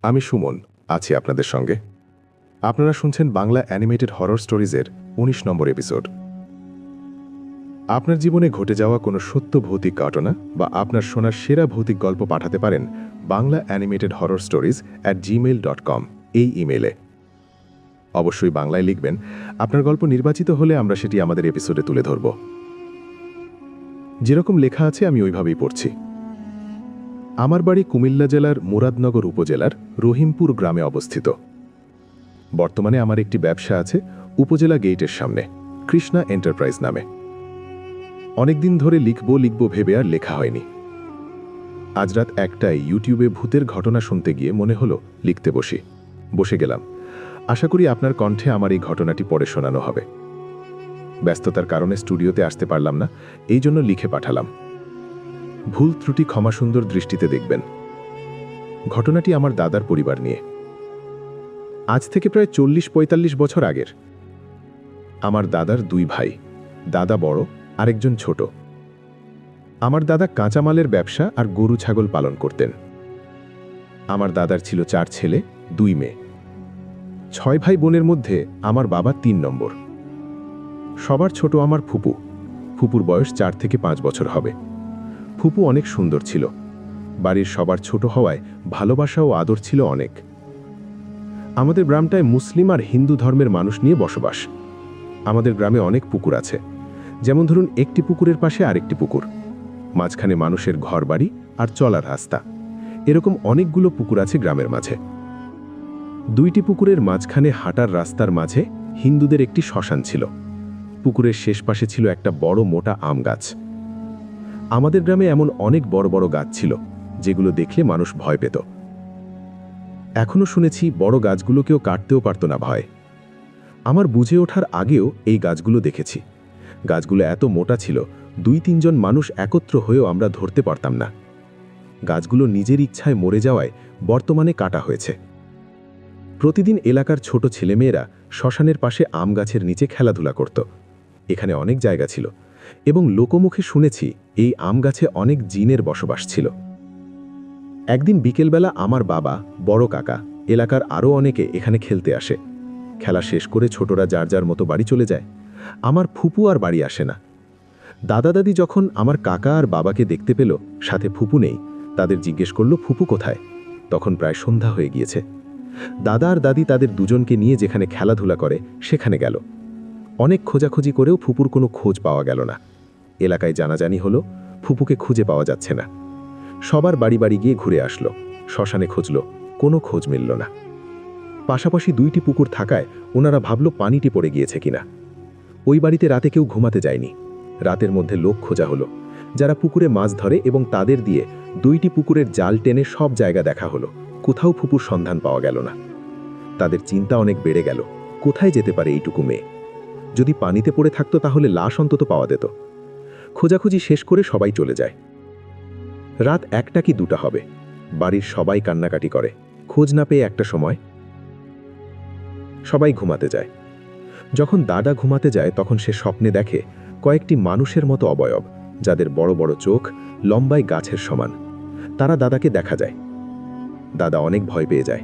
আমি সুমন আছি আপনাদের সঙ্গে। আপনারা শুনছেন বাংলা অ্যানিমেটেড হরর স্টোরিজের ১৯ নম্বর এপিসোড। আপনার জীবনে ঘটে যাওয়া কোনো সত্য ভৌতিক ঘটনা বা আপনার শোনার সেরা ভৌতিক গল্প পাঠাতে পারেন বাংলা অ্যানিমেটেড হরর stories@gmail.com এই ইমেলে। অবশ্যই বাংলায় লিখবেন। আপনার গল্প নির্বাচিত হলে আমরা সেটি আমাদের এপিসোডে তুলে ধরব। যেরকম লেখা আছে আমি ওইভাবেই পড়ছি। আমার বাড়ি কুমিল্লা জেলার মুরাদনগর উপজেলার রহিমপুর গ্রামে অবস্থিত। বর্তমানে আমার একটি ব্যবসা আছে উপজেলা গেটের সামনে, কৃষ্ণা এন্টারপ্রাইজ নামে। অনেকদিন ধরে লিখব ভেবে আর লেখা হয়নি। আজ রাত ১টায় ইউটিউবে ভূতের ঘটনা শুনতে গিয়ে মনে হলো লিখতে বসে গেলাম। আশা করি আপনার কণ্ঠে আমার এই ঘটনাটি পড়ে শোনানো হবে। ব্যস্ততার কারণে স্টুডিওতে আসতে পারলাম না, এই জন্য লিখে পাঠালাম। ভুল ত্রুটি ক্ষমাসুন্দর দৃষ্টিতে দেখবেন। ঘটনাটি আমার দাদার পরিবার নিয়ে। আজ থেকে প্রায় ৪০-৪৫ বছর আগের। আমার দাদার ২ ভাই, দাদা বড়, আরেকজন ছোট। আমার দাদা কাঁচামালের ব্যবসা আর গরু ছাগল পালন করতেন। আমার দাদার ছিল ৪ ছেলে, ২ মেয়ে। ৬ ভাই বোনের মধ্যে আমার বাবা ৩ নম্বর। সবার ছোট আমার ফুপুর বয়স ৪ থেকে ৫ বছর হবে। ফুপু অনেক সুন্দর ছিল। বাড়ির সবার ছোট হওয়ায় ভালোবাসা ও আদর ছিল অনেক। আমাদের গ্রামটায় মুসলিম আর হিন্দু ধর্মের মানুষ নিয়ে বসবাস। আমাদের গ্রামে অনেক পুকুর আছে, যেমন ধরুন একটি পুকুরের পাশে আরেকটি পুকুর, মাঝখানে মানুষের ঘরবাড়ি আর চলার রাস্তা। এরকম অনেকগুলো পুকুর আছে গ্রামের মাঝে। ২টি পুকুরের মাঝখানে হাঁটার রাস্তার মাঝে হিন্দুদের একটি শ্মশান ছিল। পুকুরের শেষ পাশে ছিল একটা বড় মোটা আম গাছ। আমাদের গ্রামে এমন অনেক বড় বড় গাছ ছিল যেগুলো দেখলে মানুষ ভয় পেত। এখনো শুনেছি বড় গাছগুলোকেও কাটতেও পারত না ভয়। আমার বুঝে ওঠার আগেও এই গাছগুলো দেখেছি। গাছগুলো এত মোটা ছিল ২-৩ জন মানুষ একত্র হয়েও আমরা ধরতে পারতাম না। গাছগুলো নিজের ইচ্ছায় মরে যাওয়ায় বর্তমানে কাটা হয়েছে। প্রতিদিন এলাকার ছোট ছেলেমেয়েরা শ্মশানের পাশে আম গাছের নিচে খেলাধুলা করত। এখানে অনেক জায়গা ছিল এবং লোকমুখে শুনেছি এই আম গাছে অনেক জিনের বসবাস ছিল। একদিন বিকেলবেলা আমার বাবা, বড় কাকা, এলাকার আরও অনেকে এখানে খেলতে আসে। খেলা শেষ করে ছোটরা যার যার মতো বাড়ি চলে যায়। আমার ফুপু আর বাড়ি আসে না। দাদা দাদি যখন আমার কাকা আর বাবাকে দেখতে পেল সাথে ফুপু নেই, তাদের জিজ্ঞেস করল ফুপু কোথায়। তখন প্রায় সন্ধ্যা হয়ে গিয়েছে। দাদা আর দাদি তাদের দুজনকে নিয়ে যেখানে খেলাধুলা করে সেখানে গেল। অনেক খোঁজাখুঁজি করেও ফুপুর কোনো খোঁজ পাওয়া গেল না। এলাকায় জানাজানি হলো ফুপুকে খুঁজে পাওয়া যাচ্ছে না। সবার বাড়ি বাড়ি গিয়ে ঘুরে আসলো, শ্মশানে খুঁজল, কোনো খোঁজ মিলল না। পাশাপাশি ২টি পুকুর থাকায় ওনারা ভাবল পানিটি পড়ে গিয়েছে কিনা। ওই বাড়িতে রাতে কেউ ঘুমাতে যায়নি। রাতের মধ্যে লোক খোঁজা হলো যারা পুকুরে মাছ ধরে এবং তাদের দিয়ে ২টি পুকুরের জাল টেনে সব জায়গা দেখা হলো, কোথাও ফুপুর সন্ধান পাওয়া গেল না। তাদের চিন্তা অনেক বেড়ে গেল, কোথায় যেতে পারে এইটুকু মেয়ে। যদি পানিতে পড়ে থাকতো তাহলে লাশ অন্তত পাওয়া যেত। খোঁজাখুঁজি শেষ করে সবাই চলে যায়। রাত ১টা কি ২টা হবে। বাড়ির সবাই কান্নাকাটি করে। খোঁজ না পেয়ে একটা সময় সবাই ঘুমাতে যায়। যখন দাদা ঘুমাতে যায় তখন সে স্বপ্নে দেখে কয়েকটি মানুষের মতো অবয়ব, যাদের বড় বড় চোখ, লম্বায় গাছের সমান। তারা দাদাকে দেখা যায়। দাদা অনেক ভয় পেয়ে যায়।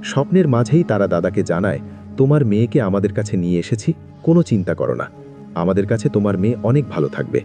স্বপ্নের মাঝেই তারা দাদাকে জানায়, তোমার মেয়েকে আমাদের কাছে নিয়ে এসেছি, কোনো চিন্তা করো না, আমাদের কাছে তোমার মেয়ে অনেক ভালো থাকবে।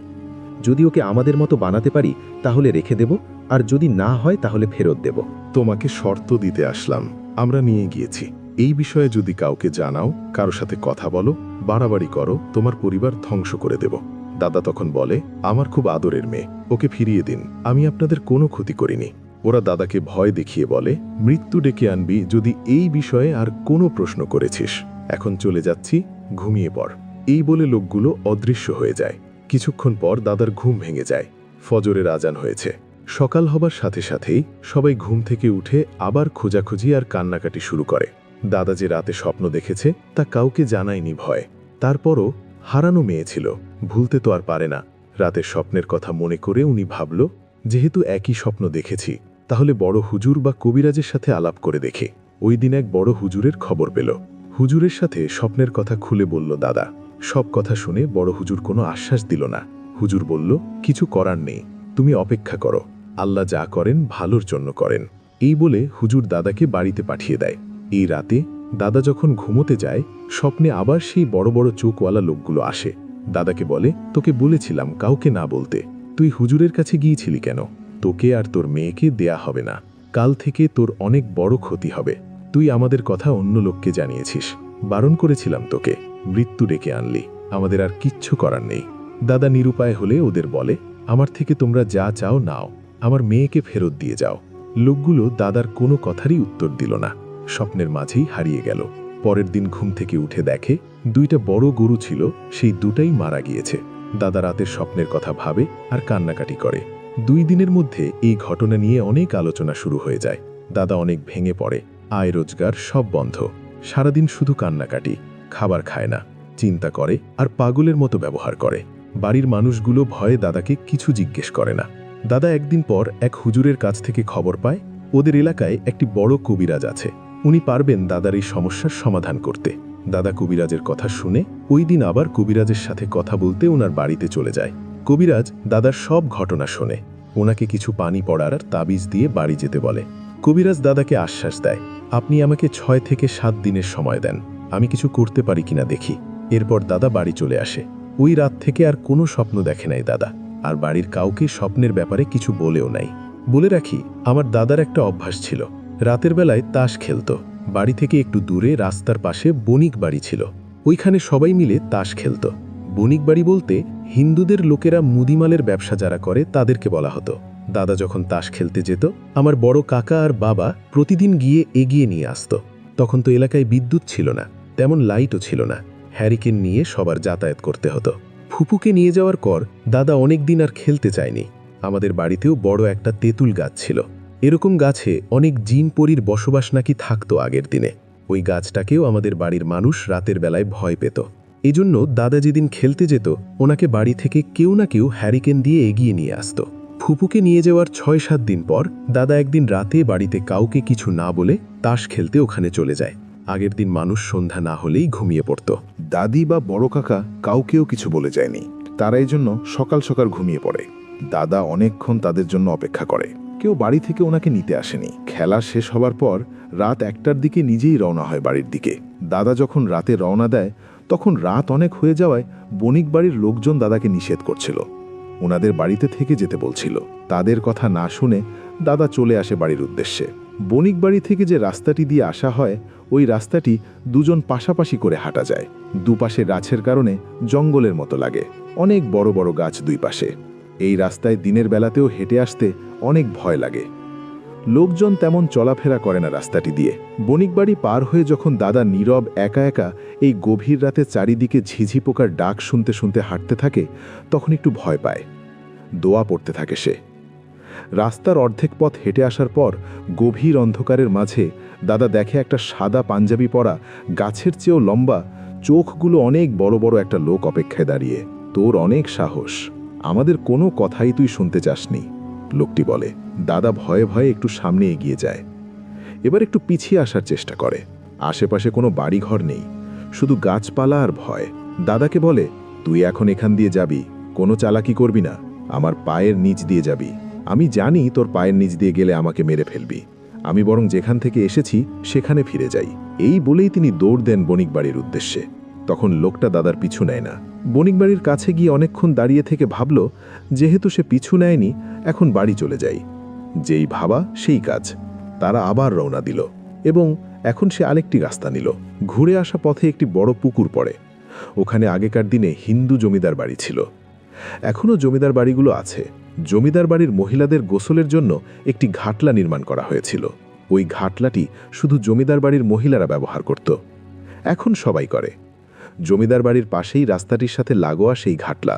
যদি ওকে আমাদের মতো বানাতে পারি তাহলে রেখে দেব, আর যদি না হয় তাহলে ফেরত দেব। তোমাকে শর্ত দিতে আসলাম, আমরা নিয়ে গিয়েছি। এই বিষয়ে যদি কাউকে জানাও, কারো সাথে কথা বলো, বাড়াবাড়ি করো, তোমার পরিবার ধ্বংস করে দেব। দাদা তখন বলে, আমার খুব আদরের মেয়ে, ওকে ফিরিয়ে দিন, আমি আপনাদের কোনো ক্ষতি করিনি। ওরা দাদাকে ভয় দেখিয়ে বলে, মৃত্যু ডেকে আনবি যদি এই বিষয়ে আর কোনো প্রশ্ন করেছিস। এখন চলে যাচ্ছি, ঘুমিয়ে পড়। এই বলে লোকগুলো অদৃশ্য হয়ে যায়। কিছুক্ষণ পর দাদার ঘুম ভেঙে যায়। ফজরের আজান হয়েছে। সকাল হবার সাথে সাথেই সবাই ঘুম থেকে উঠে আবার খোঁজাখুঁজি আর কান্নাকাটি শুরু করে। দাদা যে রাতে স্বপ্ন দেখেছে তা কাউকে জানায়নি ভয়। তারপরও হারানো মেয়ে ছিল, ভুলতে তো আর পারে না। রাতের স্বপ্নের কথা মনে করে উনি ভাবল, যেহেতু একই স্বপ্ন দেখেছি তাহলে বড় হুজুর বা কবিরাজের সাথে আলাপ করে দেখে। ওই দিন এক বড় হুজুরের খবর পেল। হুজুরের সাথে স্বপ্নের কথা খুলে বলল দাদা। সব কথা শুনে বড় হুজুর কোনো আশ্বাস দিল না। হুজুর বলল, কিছু করার নেই, তুমি অপেক্ষা করো, আল্লাহ যা করেন ভালোর জন্য করেন। এই বলে হুজুর দাদাকে বাড়িতে পাঠিয়ে দেয়। এই রাতে দাদা যখন ঘুমোতে যায়, স্বপ্নে আবার সেই বড় বড় চোখওয়ালা লোকগুলো আসে। দাদাকে বলে, তোকে বলেছিলাম কাউকে না বলতে, তুই হুজুরের কাছে গিয়েছিলি কেন? তোকে আর তোর মেয়েকে দেয়া হবে না, কাল থেকে তোর অনেক বড় ক্ষতি হবে। তুই আমাদের কথা অন্য লোককে জানিয়েছিস, বারণ করেছিলাম তোকে, মৃত্যু ডেকে আনলি, আমাদের আর কিচ্ছু করার নেই। দাদা নিরুপায় হলে ওদের বলে, আমার থেকে তোমরা যা চাও নাও, আমার মেয়েকে ফেরত দিয়ে যাও। লোকগুলো দাদার কোনো কথারই উত্তর দিল না, স্বপ্নের মাঝেই হারিয়ে গেল। পরের দিন ঘুম থেকে উঠে দেখে 2টা বড় গরু ছিল, সেই দুটাই মারা গিয়েছে। দাদা রাতের স্বপ্নের কথা ভাবে আর কান্নাকাটি করে। 2 দিনের মধ্যে এই ঘটনা নিয়ে অনেক আলোচনা শুরু হয়ে যায়। দাদা অনেক ভেঙে পড়ে, আয় রোজগার সব বন্ধ, সারাদিন শুধু কান্নাকাটি, খাবার খায় না, চিন্তা করে আর পাগলের মতো ব্যবহার করে। বাড়ির মানুষগুলো ভয়ে দাদাকে কিছু জিজ্ঞেস করে না। দাদা একদিন পর এক হুজুরের কাছ থেকে খবর পায় ওদের এলাকায় একটি বড় কবিরাজ আছে, উনি পারবেন দাদার এই সমস্যার সমাধান করতে। দাদা কবিরাজের কথা শুনে ওই দিন আবার কবিরাজের সাথে কথা বলতে ওনার বাড়িতে চলে যায়। কবিরাজ দাদার সব ঘটনা শোনে, ওনাকে কিছু পানি পড়ার আর তাবিজ দিয়ে বাড়ি যেতে বলে। কবিরাজ দাদাকে আশ্বাস দেয়, আপনি আমাকে 6 থেকে 7 দিনের সময় দেন, আমি কিছু করতে পারি কিনা দেখি। এরপর দাদা বাড়ি চলে আসে। ওই রাত থেকে আর কোনো স্বপ্ন দেখে নাই দাদা, আর বাড়ির কাউকে স্বপ্নের ব্যাপারে কিছু বলেও নাই। বলে রাখি, আমার দাদার একটা অভ্যাস ছিল, রাতের বেলায় তাস খেলতো। বাড়ি থেকে একটু দূরে রাস্তার পাশে বণিক বাড়ি ছিল, ওইখানে সবাই মিলে তাস খেলত। বণিক বাড়ি বলতে হিন্দুদের লোকেরা মুদিমালের ব্যবসা যারা করে তাদেরকে বলা হতো। দাদা যখন তাস খেলতে যেত, আমার বড় কাকা আর বাবা প্রতিদিন গিয়ে এগিয়ে নিয়ে আসতো। তখন তো এলাকায় বিদ্যুৎ ছিল না, তেমন লাইটও ছিল না, হ্যারিকেন নিয়ে সবার যাতায়াত করতে হতো। ফুপুকে নিয়ে যাওয়ার পর দাদা অনেক দিন আর খেলতে চায়নি। আমাদের বাড়িতেও বড় একটা তেঁতুল গাছ ছিল, এরকম গাছে অনেক জিন পরীর বসবাস নাকি থাকতো আগের দিনে। ওই গাছটাকেও আমাদের বাড়ির মানুষ রাতের বেলায় ভয় পেত। এজন্য দাদা যেদিন খেলতে যেত, ওনাকে বাড়ি থেকে কেউ না কেউ হ্যারিকেন দিয়ে এগিয়ে নিয়ে আসতো। ফুপুকে নিয়ে যাওয়ার 6-7 দিন পর দাদা একদিন রাতে বাড়িতে কাউকে কিছু না বলে তাস খেলতে ওখানে চলে যায়। আগের দিন মানুষ সন্ধ্যা না হলেই ঘুমিয়ে পড়ত। দাদি বা বড় কাকা কাউকেও কিছু বলে যায়নি, তারা এই জন্য সকাল সকাল ঘুমিয়ে পড়ে। দাদা অনেকক্ষণ তাদের জন্য অপেক্ষা করে, কেউ বাড়ি থেকে ওনাকে নিতে আসেনি। খেলা শেষ হবার পর রাত 1টার দিকে নিজেই রওনা হয় বাড়ির দিকে। দাদা যখন রাতে রওনা দেয়, তখন রাত অনেক হয়ে যাওয়ায় বণিক বাড়ির লোকজন দাদাকে নিষেধ করছিল, ওনাদের বাড়িতে থেকে যেতে বলছিল। তাদের কথা না শুনে দাদা চলে আসে বাড়ির উদ্দেশ্যে। বণিক বাড়ি থেকে যে রাস্তাটি দিয়ে আসা হয়, ওই রাস্তাটি দুজন পাশাপাশি করে হাঁটা যায়। দুপাশে গাছের কারণে জঙ্গলের মতো লাগে, অনেক বড় বড় গাছ দুই পাশে। এই রাস্তায় দিনের বেলাতেও হেঁটে আসতে অনেক ভয় লাগে, লোকজন তেমন চলাফেরা করে না রাস্তাটি দিয়ে। বণিক বাড়ি পার হয়ে যখন দাদা নীরব একা একা এই গভীর রাতে চারিদিকে ঝিঝি পোকার ডাক শুনতে শুনতে হাঁটতে থাকে, তখন একটু ভয় পায়। দোয়া পড়তে থাকে সে। রাস্তার অর্ধেক পথ হেঁটে আসার পর গভীর অন্ধকারের মাঝে দাদা দেখে একটা সাদা পাঞ্জাবি পরা, গাছের চেয়েও লম্বা, চোখগুলো অনেক বড় বড় একটা লোক অপেক্ষায় দাঁড়িয়ে। তোর অনেক সাহস, আমাদের কোনো কথাই তুই শুনতে চাসনি, লোকটি বলে। দাদা ভয়ে ভয়ে একটু সামনে এগিয়ে যায়, এবার একটু পিছিয়ে আসার চেষ্টা করে। আশেপাশে কোনো বাড়িঘর নেই, শুধু গাছপালা আর ভয়। দাদাকে বলে, তুই এখন এখান দিয়ে যাবি, কোনো চালাকি করবি না, আমার পায়ের নিচ দিয়ে যাবি। আমি জানি তোর পায়ের নিচ দিয়ে গেলে আমাকে মেরে ফেলবি, আমি বরং যেখান থেকে এসেছি সেখানে ফিরে যাই। এই বলেই তিনি দৌড় দেন বণিক বাড়ির উদ্দেশ্যে। তখন লোকটা দাদার পিছু নেয় না। বণিক বাড়ির কাছে গিয়ে অনেকক্ষণ দাঁড়িয়ে থেকে ভাবল, যেহেতু সে পিছু নেয়নি, এখন বাড়ি চলে যাই। যেই ভাবা সেই কাজ। তারা আবার রওনা দিল এবং এখন সে আরেকটি রাস্তা নিল। ঘুরে আসা পথে একটি বড় পুকুর পড়ে, ওখানে আগেকার দিনে হিন্দু জমিদার বাড়ি ছিল। এখনও জমিদার বাড়িগুলো আছে। জমিদার বাড়ির মহিলাদের গোসলের জন্য একটি ঘাটলা নির্মাণ করা হয়েছিল। ওই ঘাটলাটি শুধু জমিদার বাড়ির মহিলারা ব্যবহার করত, এখন সবাই করে। জমিদার বাড়ির পাশেই রাস্তাটির সাথে লাগোয়া সেই ঘাটলা।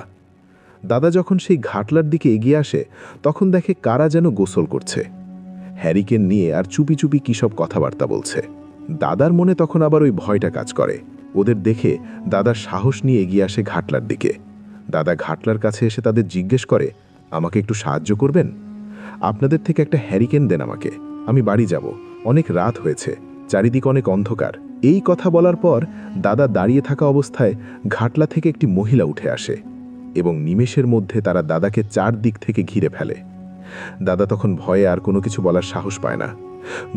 দাদা যখন সেই ঘাটলার দিকে এগিয়ে আসে, তখন দেখে কারা যেন গোসল করছে, হ্যারিকেন নিয়ে আর চুপি চুপি কী সব কথাবার্তা বলছে। দাদার মনে তখন আবার ওই ভয়টা কাজ করে। ওদের দেখে দাদা সাহস নিয়ে এগিয়ে আসে ঘাটলার দিকে। দাদা ঘাটলার কাছে এসে তাদের জিজ্ঞেস করে, আমাকে একটু সাহায্য করবেন? আপনাদের থেকে একটা হ্যারিকেন দেন আমাকে, আমি বাড়ি যাব, অনেক রাত হয়েছে, চারিদিক অনেক অন্ধকার। এই কথা বলার পর দাদা দাঁড়িয়ে থাকা অবস্থায় ঘাটলা থেকে একটি মহিলা উঠে আসে এবং নিমেষের মধ্যে তারা দাদাকে চারদিক থেকে ঘিরে ফেলে। দাদা তখন ভয়ে আর কোনো কিছু বলার সাহস পায় না।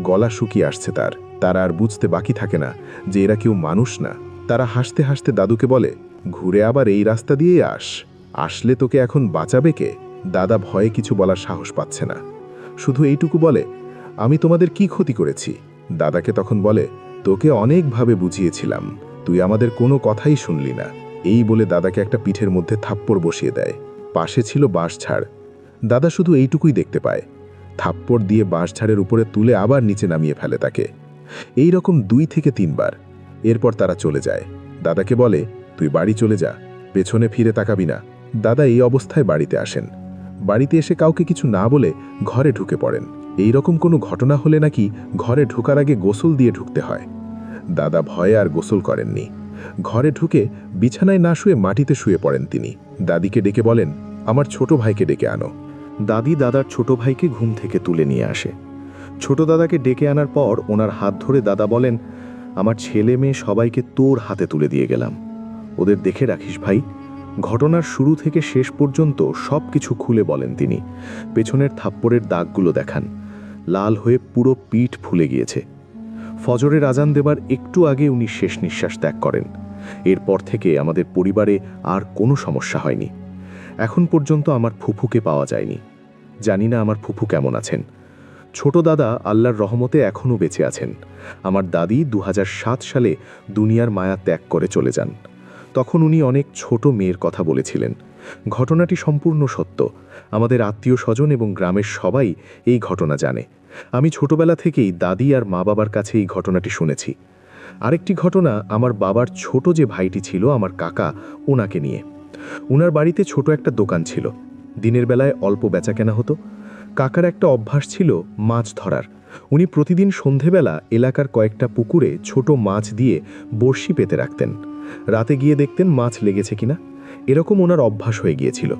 গলা শুকিয়ে আসছে তার আর বুঝতে বাকি থাকে না যে এরা কেউ মানুষ না। তারা হাসতে হাসতে দাদুকে বলে, ঘুরে আবার এই রাস্তা দিয়েই আসলে তোকে এখন বাঁচাবে কে? দাদা ভয়ে কিছু বলার সাহস পাচ্ছে না, শুধু এইটুকু বলে, আমি তোমাদের কি ক্ষতি করেছি? দাদাকে তখন বলে, তোকে অনেকভাবে বুঝিয়েছিলাম, তুই আমাদের কোনো কথাই শুনলি না। এই বলে দাদাকে একটা পিঠের মধ্যে থাপ্পড় বসিয়ে দেয়। পাশে ছিল বাঁশঝাড়। দাদা শুধু এইটুকুই দেখতে পায়। থাপ্পড় দিয়ে বাঁশঝাড়ের উপরে তুলে আবার নিচে নামিয়ে ফেলে তাকে। এই রকম 2 থেকে 3 বার। এরপর তারা চলে যায়। দাদাকে বলে, তুই বাড়ি চলে যা, পেছনে ফিরে তাকাবি না। দাদা এই অবস্থায় বাড়িতে আসেন। বাড়িতে এসে কাউকে কিছু না বলে ঘরে ঢুকে পড়েন। এই রকম কোনো ঘটনা হলে নাকি ঘরে ঢোকার আগে গোসল দিয়ে ঢুকতে হয়। দাদা ভয়ে আর গোসল করেননি। ঘরে ঢুকে বিছানায় না শুয়ে মাটিতে শুয়ে পড়েন তিনি। দাদিকে ডেকে বলেন, আমার ছোট ভাইকে ডেকে আনো। দাদি দাদার ছোট ভাইকে ঘুম থেকে তুলে নিয়ে আসে। ছোট দাদাকে ডেকে আনার পর ওনার হাত ধরে দাদা বলেন, আমার ছেলে মেয়ে সবাইকে তোর হাতে তুলে দিয়ে গেলাম, ওদের দেখে রাখিস ভাই। ঘটনার শুরু থেকে শেষ পর্যন্ত সব কিছু খুলে বলেন তিনি। পেছনের থাপ্পড়ের দাগগুলো দেখান, লাল হয়ে পুরো পিঠ ফুলে গিয়েছে। ফজরের আজান দেবার একটু আগে উনি শেষ নিঃশ্বাস ত্যাগ করেন। এরপর থেকে আমাদের পরিবারে আর কোনো সমস্যা হয়নি। এখন পর্যন্ত আমার ফুফুকে পাওয়া যায়নি। জানি না আমার ফুফু কেমন আছেন। ছোট দাদা আল্লাহর রহমতে এখনও বেঁচে আছেন। আমার দাদি 2007 সালে দুনিয়ার মায়া ত্যাগ করে চলে যান। তখন উনি অনেক ছোট মেয়ের কথা বলেছিলেন। ঘটনাটি সম্পূর্ণ সত্য। আমাদের আত্মীয় স্বজন এবং গ্রামের সবাই এই ঘটনা জানে। আমি ছোটবেলা থেকেই দাদি আর মা বাবার কাছে এই ঘটনাটি শুনেছি। আরেকটি ঘটনা আমার বাবার ছোট যে ভাইটি ছিল, আমার কাকা, ওনাকে নিয়ে। ওনার বাড়িতে ছোট একটা দোকান ছিল। দিনের বেলায় অল্প বেচাকেনা হতো। কাকার একটা অভ্যাস ছিল মাছ ধরার। উনি প্রতিদিন সন্ধেবেলা এলাকার কয়েকটা পুকুরে ছোট মাছ দিয়ে বড়শি পেতে রাখতেন। রাতে গিয়ে দেখতেন মাছ লেগেছে কিনা। এরকম ওনার অভ্যাস হয়ে গিয়েছিল।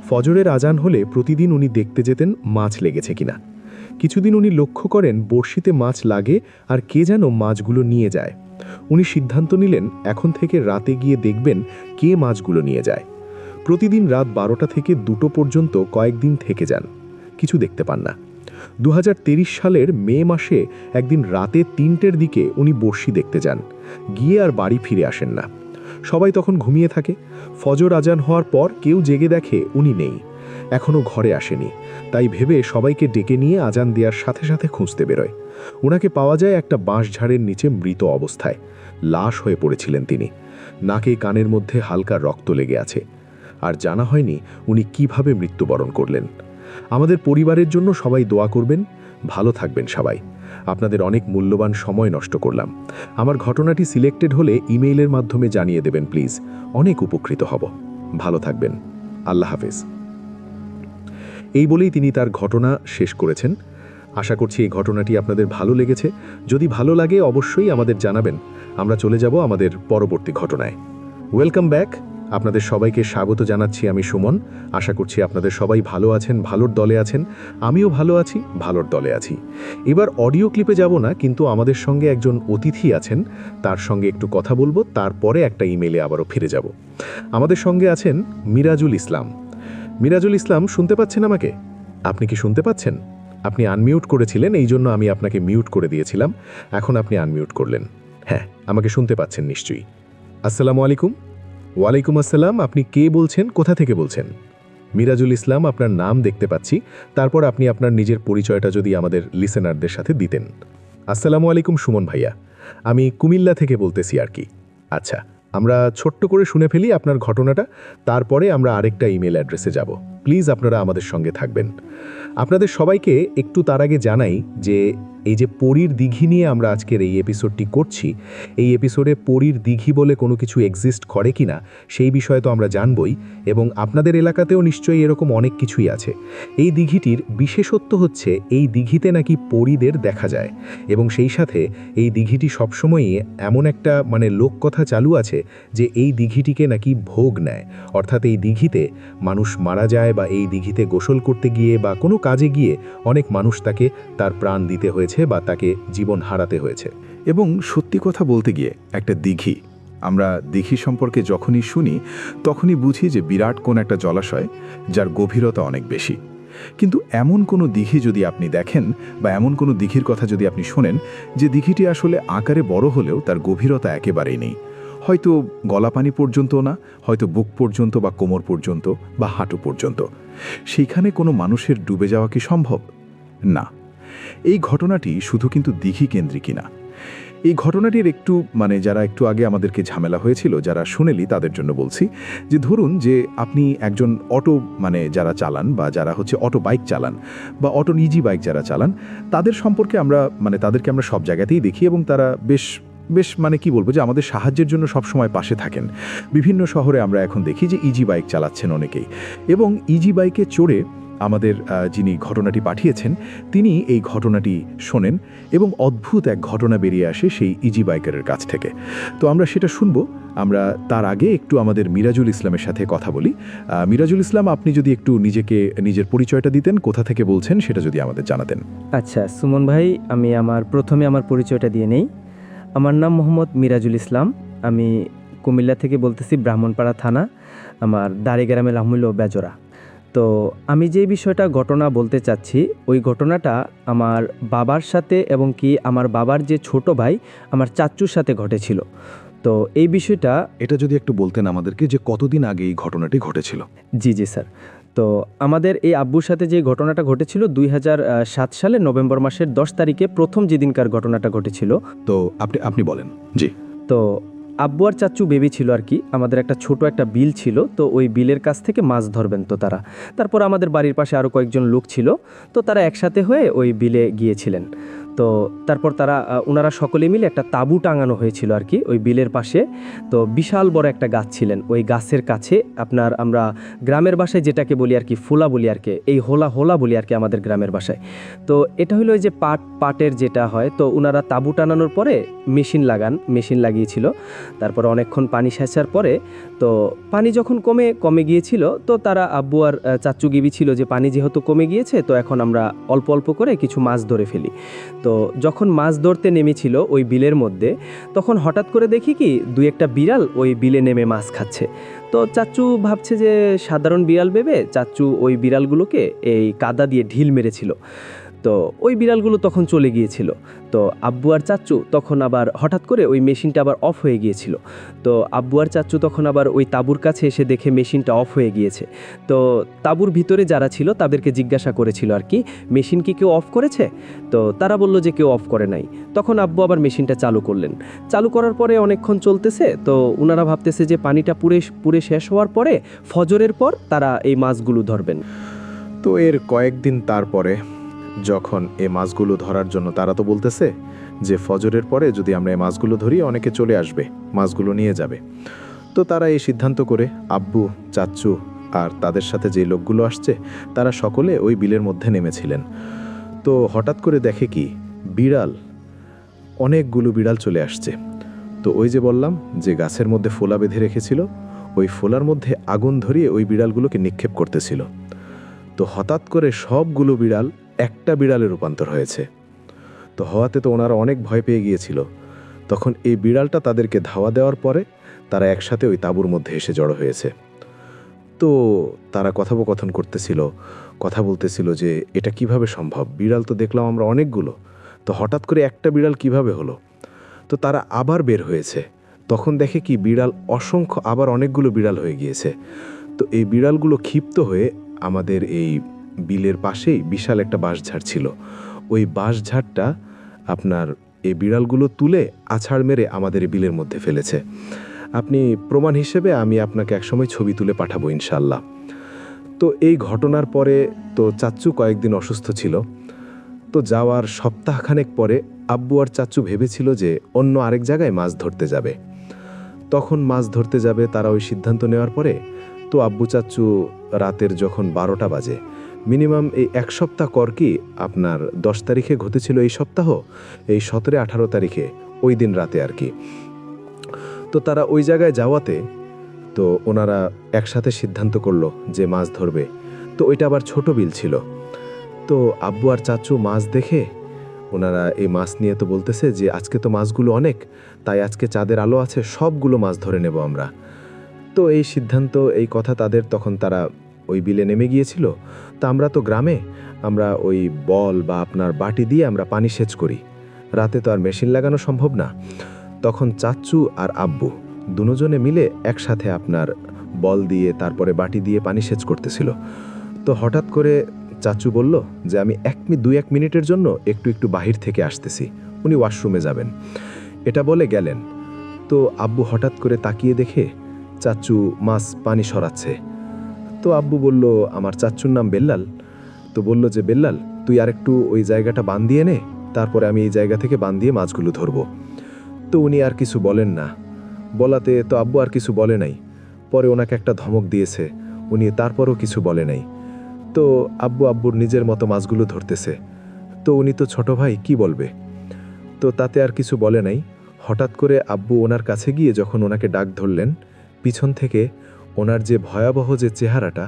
ফজরের আজান হলে প্রতিদিন উনি দেখতে যেতেন মাছ লেগেছে কিনা। কিছুদিন উনি লক্ষ্য করেন বড়শিতে মাছ লাগে আর কে যেন মাছগুলো নিয়ে যায়। উনি সিদ্ধান্ত নিলেন এখন থেকে রাতে গিয়ে দেখবেন কে মাছগুলো নিয়ে যায়। প্রতিদিন রাত 12টা থেকে 2টো পর্যন্ত কয়েকদিন থেকে যান, কিছু দেখতে পান না। 2023 সালের মে মাসে একদিন রাতে 3টের দিকে উনি বড়শি দেখতে যান, গিয়ে আর বাড়ি ফিরে আসেন না। সবাই তখন ঘুমিয়ে থাকে। ফজর আজান হওয়ার পর কেউ জেগে দেখে উনি নেই, এখনও ঘরে আসেনি। তাই ভেবে সবাইকে ডেকে নিয়ে আজান দেওয়ার সাথে সাথে খুঁজতে বেরোয়। ওনাকে পাওয়া যায় একটা বাঁশঝাড়ের নিচে মৃত অবস্থায়। লাশ হয়ে পড়েছিলেন তিনি। নাকে কানের মধ্যে হালকা রক্ত লেগে আছে। আর জানা হয়নি উনি কিভাবে মৃত্যুবরণ করলেন। আমাদের পরিবারের জন্য সবাই দোয়া করবেন। ভালো থাকবেন সবাই। আপনাদের অনেক মূল্যবান সময় নষ্ট করলাম। আমার ঘটনাটি সিলেক্টেড হলে ইমেইলের মাধ্যমে জানিয়ে দেবেন প্লিজ, অনেক উপকৃত হব। ভালো থাকবেন। আল্লাহ হাফেজ। এই বলেই তিনি তার ঘটনা শেষ করেছেন। আশা করছি এই ঘটনাটি আপনাদের ভালো লেগেছে। যদি ভালো লাগে অবশ্যই আমাদের জানাবেন। আমরা চলে যাব আমাদের পরবর্তী ঘটনায়। Welcome back. আপনাদের সবাইকে স্বাগত জানাচ্ছি আমি সুমন। আশা করছি আপনাদের সবাই ভালো আছেন, ভালোর দলে আছেন। আমিও ভালো আছি, ভালোর দলে আছি। এবার অডিও ক্লিপে যাব না, কিন্তু আমাদের সঙ্গে একজন অতিথি আছেন, তার সঙ্গে একটু কথা বলবো, তারপরে একটা ইমেইলে আবারও ফিরে যাব। আমাদের সঙ্গে আছেন মিরাজুল ইসলাম। মিরাজুল ইসলাম, শুনতে পাচ্ছেন আমাকে? আপনি কি শুনতে পাচ্ছেন? আপনি আনমিউট করেছিলেন, এই জন্য আমি আপনাকে মিউট করে দিয়েছিলাম। এখন আপনি আনমিউট করলেন। হ্যাঁ, আমাকে শুনতে পাচ্ছেন নিশ্চয়ই। আসসালামু আলাইকুম। ওয়ালাইকুম আসসালাম। আপনি কে বলছেন, কোথা থেকে বলছেন? মিরাজুল ইসলাম, আপনার নাম দেখতে পাচ্ছি। তারপর আপনি আপনার নিজের পরিচয়টা যদি আমাদের লিসেনারদের সাথে দিতেন। আসসালামু আলাইকুম সুমন ভাইয়া, আমি কুমিল্লা থেকে বলতেছি আর কি। আচ্ছা, আমরা ছোট্ট করে শুনে ফেলি আপনার ঘটনাটা, তারপরে আমরা আরেকটা ইমেল অ্যাড্রেসে যাব। প্লিজ আপনারা আমাদের সঙ্গে থাকবেন। আপনাদের সবাইকে একটু তার আগে জানাই যে এই যে পরীর দিঘি নিয়ে আমরা আজকের এই এপিসোডটি করছি, এই এপিসোডে পরীর দিঘি বলে কোনো কিছু এক্সিস্ট করে কিনা সেই বিষয়ে তো আমরা জানবই, এবং আপনাদের এলাকাতেও নিশ্চয়ই এরকম অনেক কিছুই আছে। এই দিঘিটির বিশেষত্ব হচ্ছে এই দিঘিতে নাকি পরীদের দেখা যায়, এবং সেই সাথে এই দিঘিটি সবসময়ই এমন একটা লোককথা চালু আছে যে এই দিঘিটিকে নাকি ভোগ নেয়। অর্থাৎ এই দিঘিতে মানুষ মারা যায় বা এই দিঘিতে গোসল করতে গিয়ে বা কোনো কাজে গিয়ে অনেক মানুষ তাকে তার প্রাণ দিতে হয়েছে বা তাকে জীবন হারাতে হয়েছে। এবং সত্যি কথা বলতে গিয়ে একটা দিঘি, আমরা দিঘি সম্পর্কে যখনই শুনি তখনই বুঝি যে বিরাট কোন একটা জলাশয় যার গভীরতা অনেক বেশি। কিন্তু এমন কোনো দিঘি যদি আপনি দেখেন বা এমন কোনো দিঘির কথা যদি আপনি শোনেন যে দিঘিটি আসলে আকারে বড় হলেও তার গভীরতা একেবারেই নেই, হয়তো গলাপানি পর্যন্ত না, হয়তো বুক পর্যন্ত বা কোমর পর্যন্ত বা হাঁটু পর্যন্ত, সেইখানে কোনো মানুষের ডুবে যাওয়া কি সম্ভব? না। এই ঘটনাটি শুধু কিন্তু দিঘি কেন্দ্রিকই না। এই ঘটনাটির যারা একটু আগে আমাদেরকে ঝামেলা হয়েছিল, যারা শুনেলি তাদের জন্য বলছি যে ধরুন যে আপনি একজন অটো যারা চালান বা যারা অটো বাইক চালান বা অটো নিজি বাইক যারা চালান, তাদের সম্পর্কে তাদেরকে আমরা সব জায়গাতেই দেখি এবং তারা বেশ বেশ কি বলবো যে আমাদের সাহায্যের জন্য সবসময় পাশে থাকেন। বিভিন্ন শহরে আমরা এখন দেখি যে ইজি বাইক চালাচ্ছেন অনেকেই, এবং ইজি বাইকে চড়ে আমাদের যিনি ঘটনাটি পাঠিয়েছেন তিনি এই ঘটনাটি শোনেন এবং অদ্ভুত এক ঘটনা বেরিয়ে আসে সেই ইজি বাইকারের কাছ থেকে। তো আমরা সেটা শুনবো। আমরা তার আগে একটু আমাদের মিরাজুল ইসলামের সাথে কথা বলি। মিরাজুল ইসলাম, আপনি যদি একটু নিজের পরিচয়টা দিতেন, কোথা থেকে বলছেন সেটা যদি আমাদের জানাতেন। আচ্ছা সুমন ভাই, আমি প্রথমে আমার পরিচয়টা দিয়ে নেই। আমার নাম মোহাম্মদ মিরাজুল ইসলাম। আমি কুমিল্লা থেকে বলতেছি, ব্রাহ্মণপাড়া থানা, আমার দাড়িগ্রামে লাহমুল বেজরা। তো আমি যে বিষয়টা ঘটনা বলতে চাচ্ছি, ওই ঘটনাটা আমার বাবার সাথে এবং কি আমার বাবার যে ছোট ভাই আমার চাচ্চুর সাথে ঘটেছিল। তো এই বিষয়টা এটা যদি একটু বলতেন আমাদেরকে যে কতদিন আগে এই ঘটনাটি ঘটেছিল। জি স্যার। তো আমাদের এই আব্বুর সাথে যে ঘটনাটা ঘটেছিল 2007 সালে নভেম্বর মাসের 10 তারিখে প্রথম যেদিনকার ঘটনাটা ঘটেছিল। তো আপনি বলেন। জি। তো আব্বু আর চাচ্চু ভেবেছিল আর কি, আমাদের একটা ছোট একটা বিল ছিল, তো ওই বিলের কাছ থেকে মাছ ধরবেন। তো তারপর আমাদের বাড়ির পাশে আরও কয়েকজন লোক ছিল, তো তারা একসাথে হয়ে ওই বিলে গিয়েছিলেন। তো তারপর ওনারা সকলে মিলে একটা তাঁবু টাঙানো হয়েছিল আর কি ওই বিলের পাশে। তো বিশাল বড় একটা গাছ ছিলেন, ওই গাছের কাছে আমরা গ্রামের ভাষায় যেটাকে বলি আর কি ফোলা বলি আর কি, এই হোলা বলি আর কি আমাদের গ্রামের ভাষায়। তো এটা হলো ওই যে পাটের যেটা হয়, তো ওনারা তাঁবু টানানোর পরে মেশিন লাগিয়েছিল। তারপর অনেকক্ষণ পানি সেচার পরে তো পানি যখন কমে গিয়েছিল, তো তারা আব্বু আর চাচ্চু গিবি ছিল যে পানি যেহেতু কমে গিয়েছে, তো এখন আমরা অল্প অল্প করে কিছু মাছ ধরে ফেলি। তো যখন মাছ ধরতে নেমেছিল ওই বিলের মধ্যে, তখন হঠাৎ করে দেখি কি দুই একটা বিড়াল ওই বিলে নেমে মাছ খাচ্ছে। তো চাচ্চু ভাবছে যে সাধারণ বিড়াল ভেবে চাচ্চু ওই বিড়ালগুলোকে এই কাদা দিয়ে ঢিল মেরেছিল। তো ওই বিড়ালগুলো তখন চলে গিয়েছিল। তো আব্বু আর চাচ্চু তখন আবার হঠাৎ করে ওই মেশিনটা আবার অফ হয়ে গিয়েছিল। তো আব্বু আর চাচ্চু তখন আবার ওই তাঁবুর কাছে এসে দেখে মেশিনটা অফ হয়ে গিয়েছে। তো তাঁবুর ভিতরে যারা ছিল তাদেরকে জিজ্ঞাসা করেছিল আর কি, মেশিন কি কেউ অফ করেছে? তো তারা বলল যে কেউ অফ করে নাই। তখন আব্বু আবার মেশিনটা চালু করলেন। চালু করার পরে অনেকক্ষণ চলতেছে, তো ওনারা ভাবতেছে যে পানিটা পুরে শেষ হওয়ার পরে ফজরের পর তারা এই মাছগুলো ধরবেন। তো এর কয়েকদিন তারপরে যখন এই মাছগুলো ধরার জন্য তারা তো বলতেছে যে ফজরের পরে যদি আমরা এই মাছগুলো ধরি অনেকে চলে আসবে, মাছগুলো নিয়ে যাবে। তো তারা এই সিদ্ধান্ত করে আব্বু, চাচ্চু আর তাদের সাথে যে লোকগুলো আসছে তারা সকলে ওই বিলের মধ্যে নেমেছিলেন। তো হঠাৎ করে দেখে কি অনেকগুলো বিড়াল চলে আসছে। তো ওই যে বললাম যে গাছের মধ্যে ফোলা বেঁধে রেখেছিল, ওই ফোলার মধ্যে আগুন ধরিয়ে ওই বিড়ালগুলোকে নিক্ষেপ করতেছিল। তো হঠাৎ করে সবগুলো বিড়াল একটা বিড়ালে রূপান্তর হয়েছে। তো হওয়াতে তো ওনারা অনেক ভয় পেয়ে গিয়েছিল। তখন এই বিড়ালটা তাদেরকে ধাওয়া দেওয়ার পরে তারা একসাথে ওই তাঁবুর মধ্যে এসে জড়ো হয়েছে। তো তারা কথোপকথন করতেছিল, কথা বলতেছিল যে এটা কিভাবে সম্ভব, বিড়াল তো দেখলাম আমরা অনেকগুলো, তো হঠাৎ করে একটা বিড়াল কিভাবে হলো। তো তারা আবার বের হয়েছে, তখন দেখে কি বিড়াল অসংখ্য আবার অনেকগুলো বিড়াল হয়ে গিয়েছে। তো এই বিড়ালগুলো ক্ষিপ্ত হয়ে আমাদের এই বিলের পাশেই বিশাল একটা বাঁশঝাড় ছিল, ওই বাঁশঝাড়টা এই বিড়ালগুলো তুলে আছাড় মেরে আমাদের এই বিলের মধ্যে ফেলেছে। আপনি প্রমাণ হিসেবে আমি আপনাকে একসময় ছবি তুলে পাঠাবো ইনশাল্লাহ। তো এই ঘটনার পরে তো চাচ্চু কয়েকদিন অসুস্থ ছিল। তো যাওয়ার সপ্তাহখানেক পরে আব্বু আর চাচ্চু ভেবেছিল যে অন্য আরেক জায়গায় মাছ ধরতে যাবে। তখন মাছ ধরতে যাবে তারা ওই সিদ্ধান্ত নেওয়ার পরে তো আব্বু চাচ্চু রাতের যখন 12টা বাজে, মিনিমাম এই এক সপ্তাহ কর কি 10 তারিখে ঘটেছিল এই সপ্তাহ, এই 17-18 তারিখে ওই দিন রাতে আর কি। তো তারা ওই জায়গায় যাওয়াতে তো ওনারা একসাথে সিদ্ধান্ত করলো যে মাছ ধরবে। তো ওইটা আবার ছোট বিল ছিল। তো আব্বু আর চাচু মাছ দেখে ওনারা এই মাছ নিয়ে তো বলতেছে যে আজকে তো মাছগুলো অনেক, তাই আজকে চাঁদের আলো আছে, সবগুলো মাছ ধরে নেব আমরা। তো এই সিদ্ধান্ত, এই কথা তাদের তখন তারা ওই বিলে নেমে গিয়েছিল। তা আমরা তো গ্রামে, আমরা ওই বল বা আপনার বাটি দিয়ে আমরা পানি সেচ করি। রাতে তো আর মেশিন লাগানো সম্ভব না। তখন চাচ্চু আর আব্বু দুজনে মিলে একসাথে আপনার বল দিয়ে তারপরে বাটি দিয়ে পানি সেচ করতেছিল। তো হঠাৎ করে চাচু বলল যে আমি 1 মিনিটের জন্য একটু বাহির থেকে আসতেছি, উনি ওয়াশরুমে যাবেন। এটা বলে গেলেন। তো আব্বু হঠাৎ করে তাকিয়ে দেখে চাচু মাছ পানি সরাচ্ছে। তো আব্বু বলল, আমার চাচ্চুর নাম বেল্লাল। তো বলল যে বেল্লাল, তুই আর একটু ওই জায়গাটা বান দিয়ে নে, তারপরে আমি এই জায়গা থেকে বান দিয়ে মাছগুলো ধরবো। তো উনি আর কিছু বলেন না। বলাতে তো আব্বু আর কিছু বলে নাই। পরে ওনাকে একটা ধমক দিয়েছে, উনি তারপরও কিছু বলে নাই। তো আব্বুর নিজের মতো মাছগুলো ধরতেছে। তো উনি তো ছোট ভাই, কি বলবে? তো তাতে আর কিছু বলে নাই। হঠাৎ করে আব্বু ওনার কাছে গিয়ে যখন ওনাকে ডাক ধরলেন, পিছন থেকে ওনার যে ভয়াবহ যে চেহারাটা,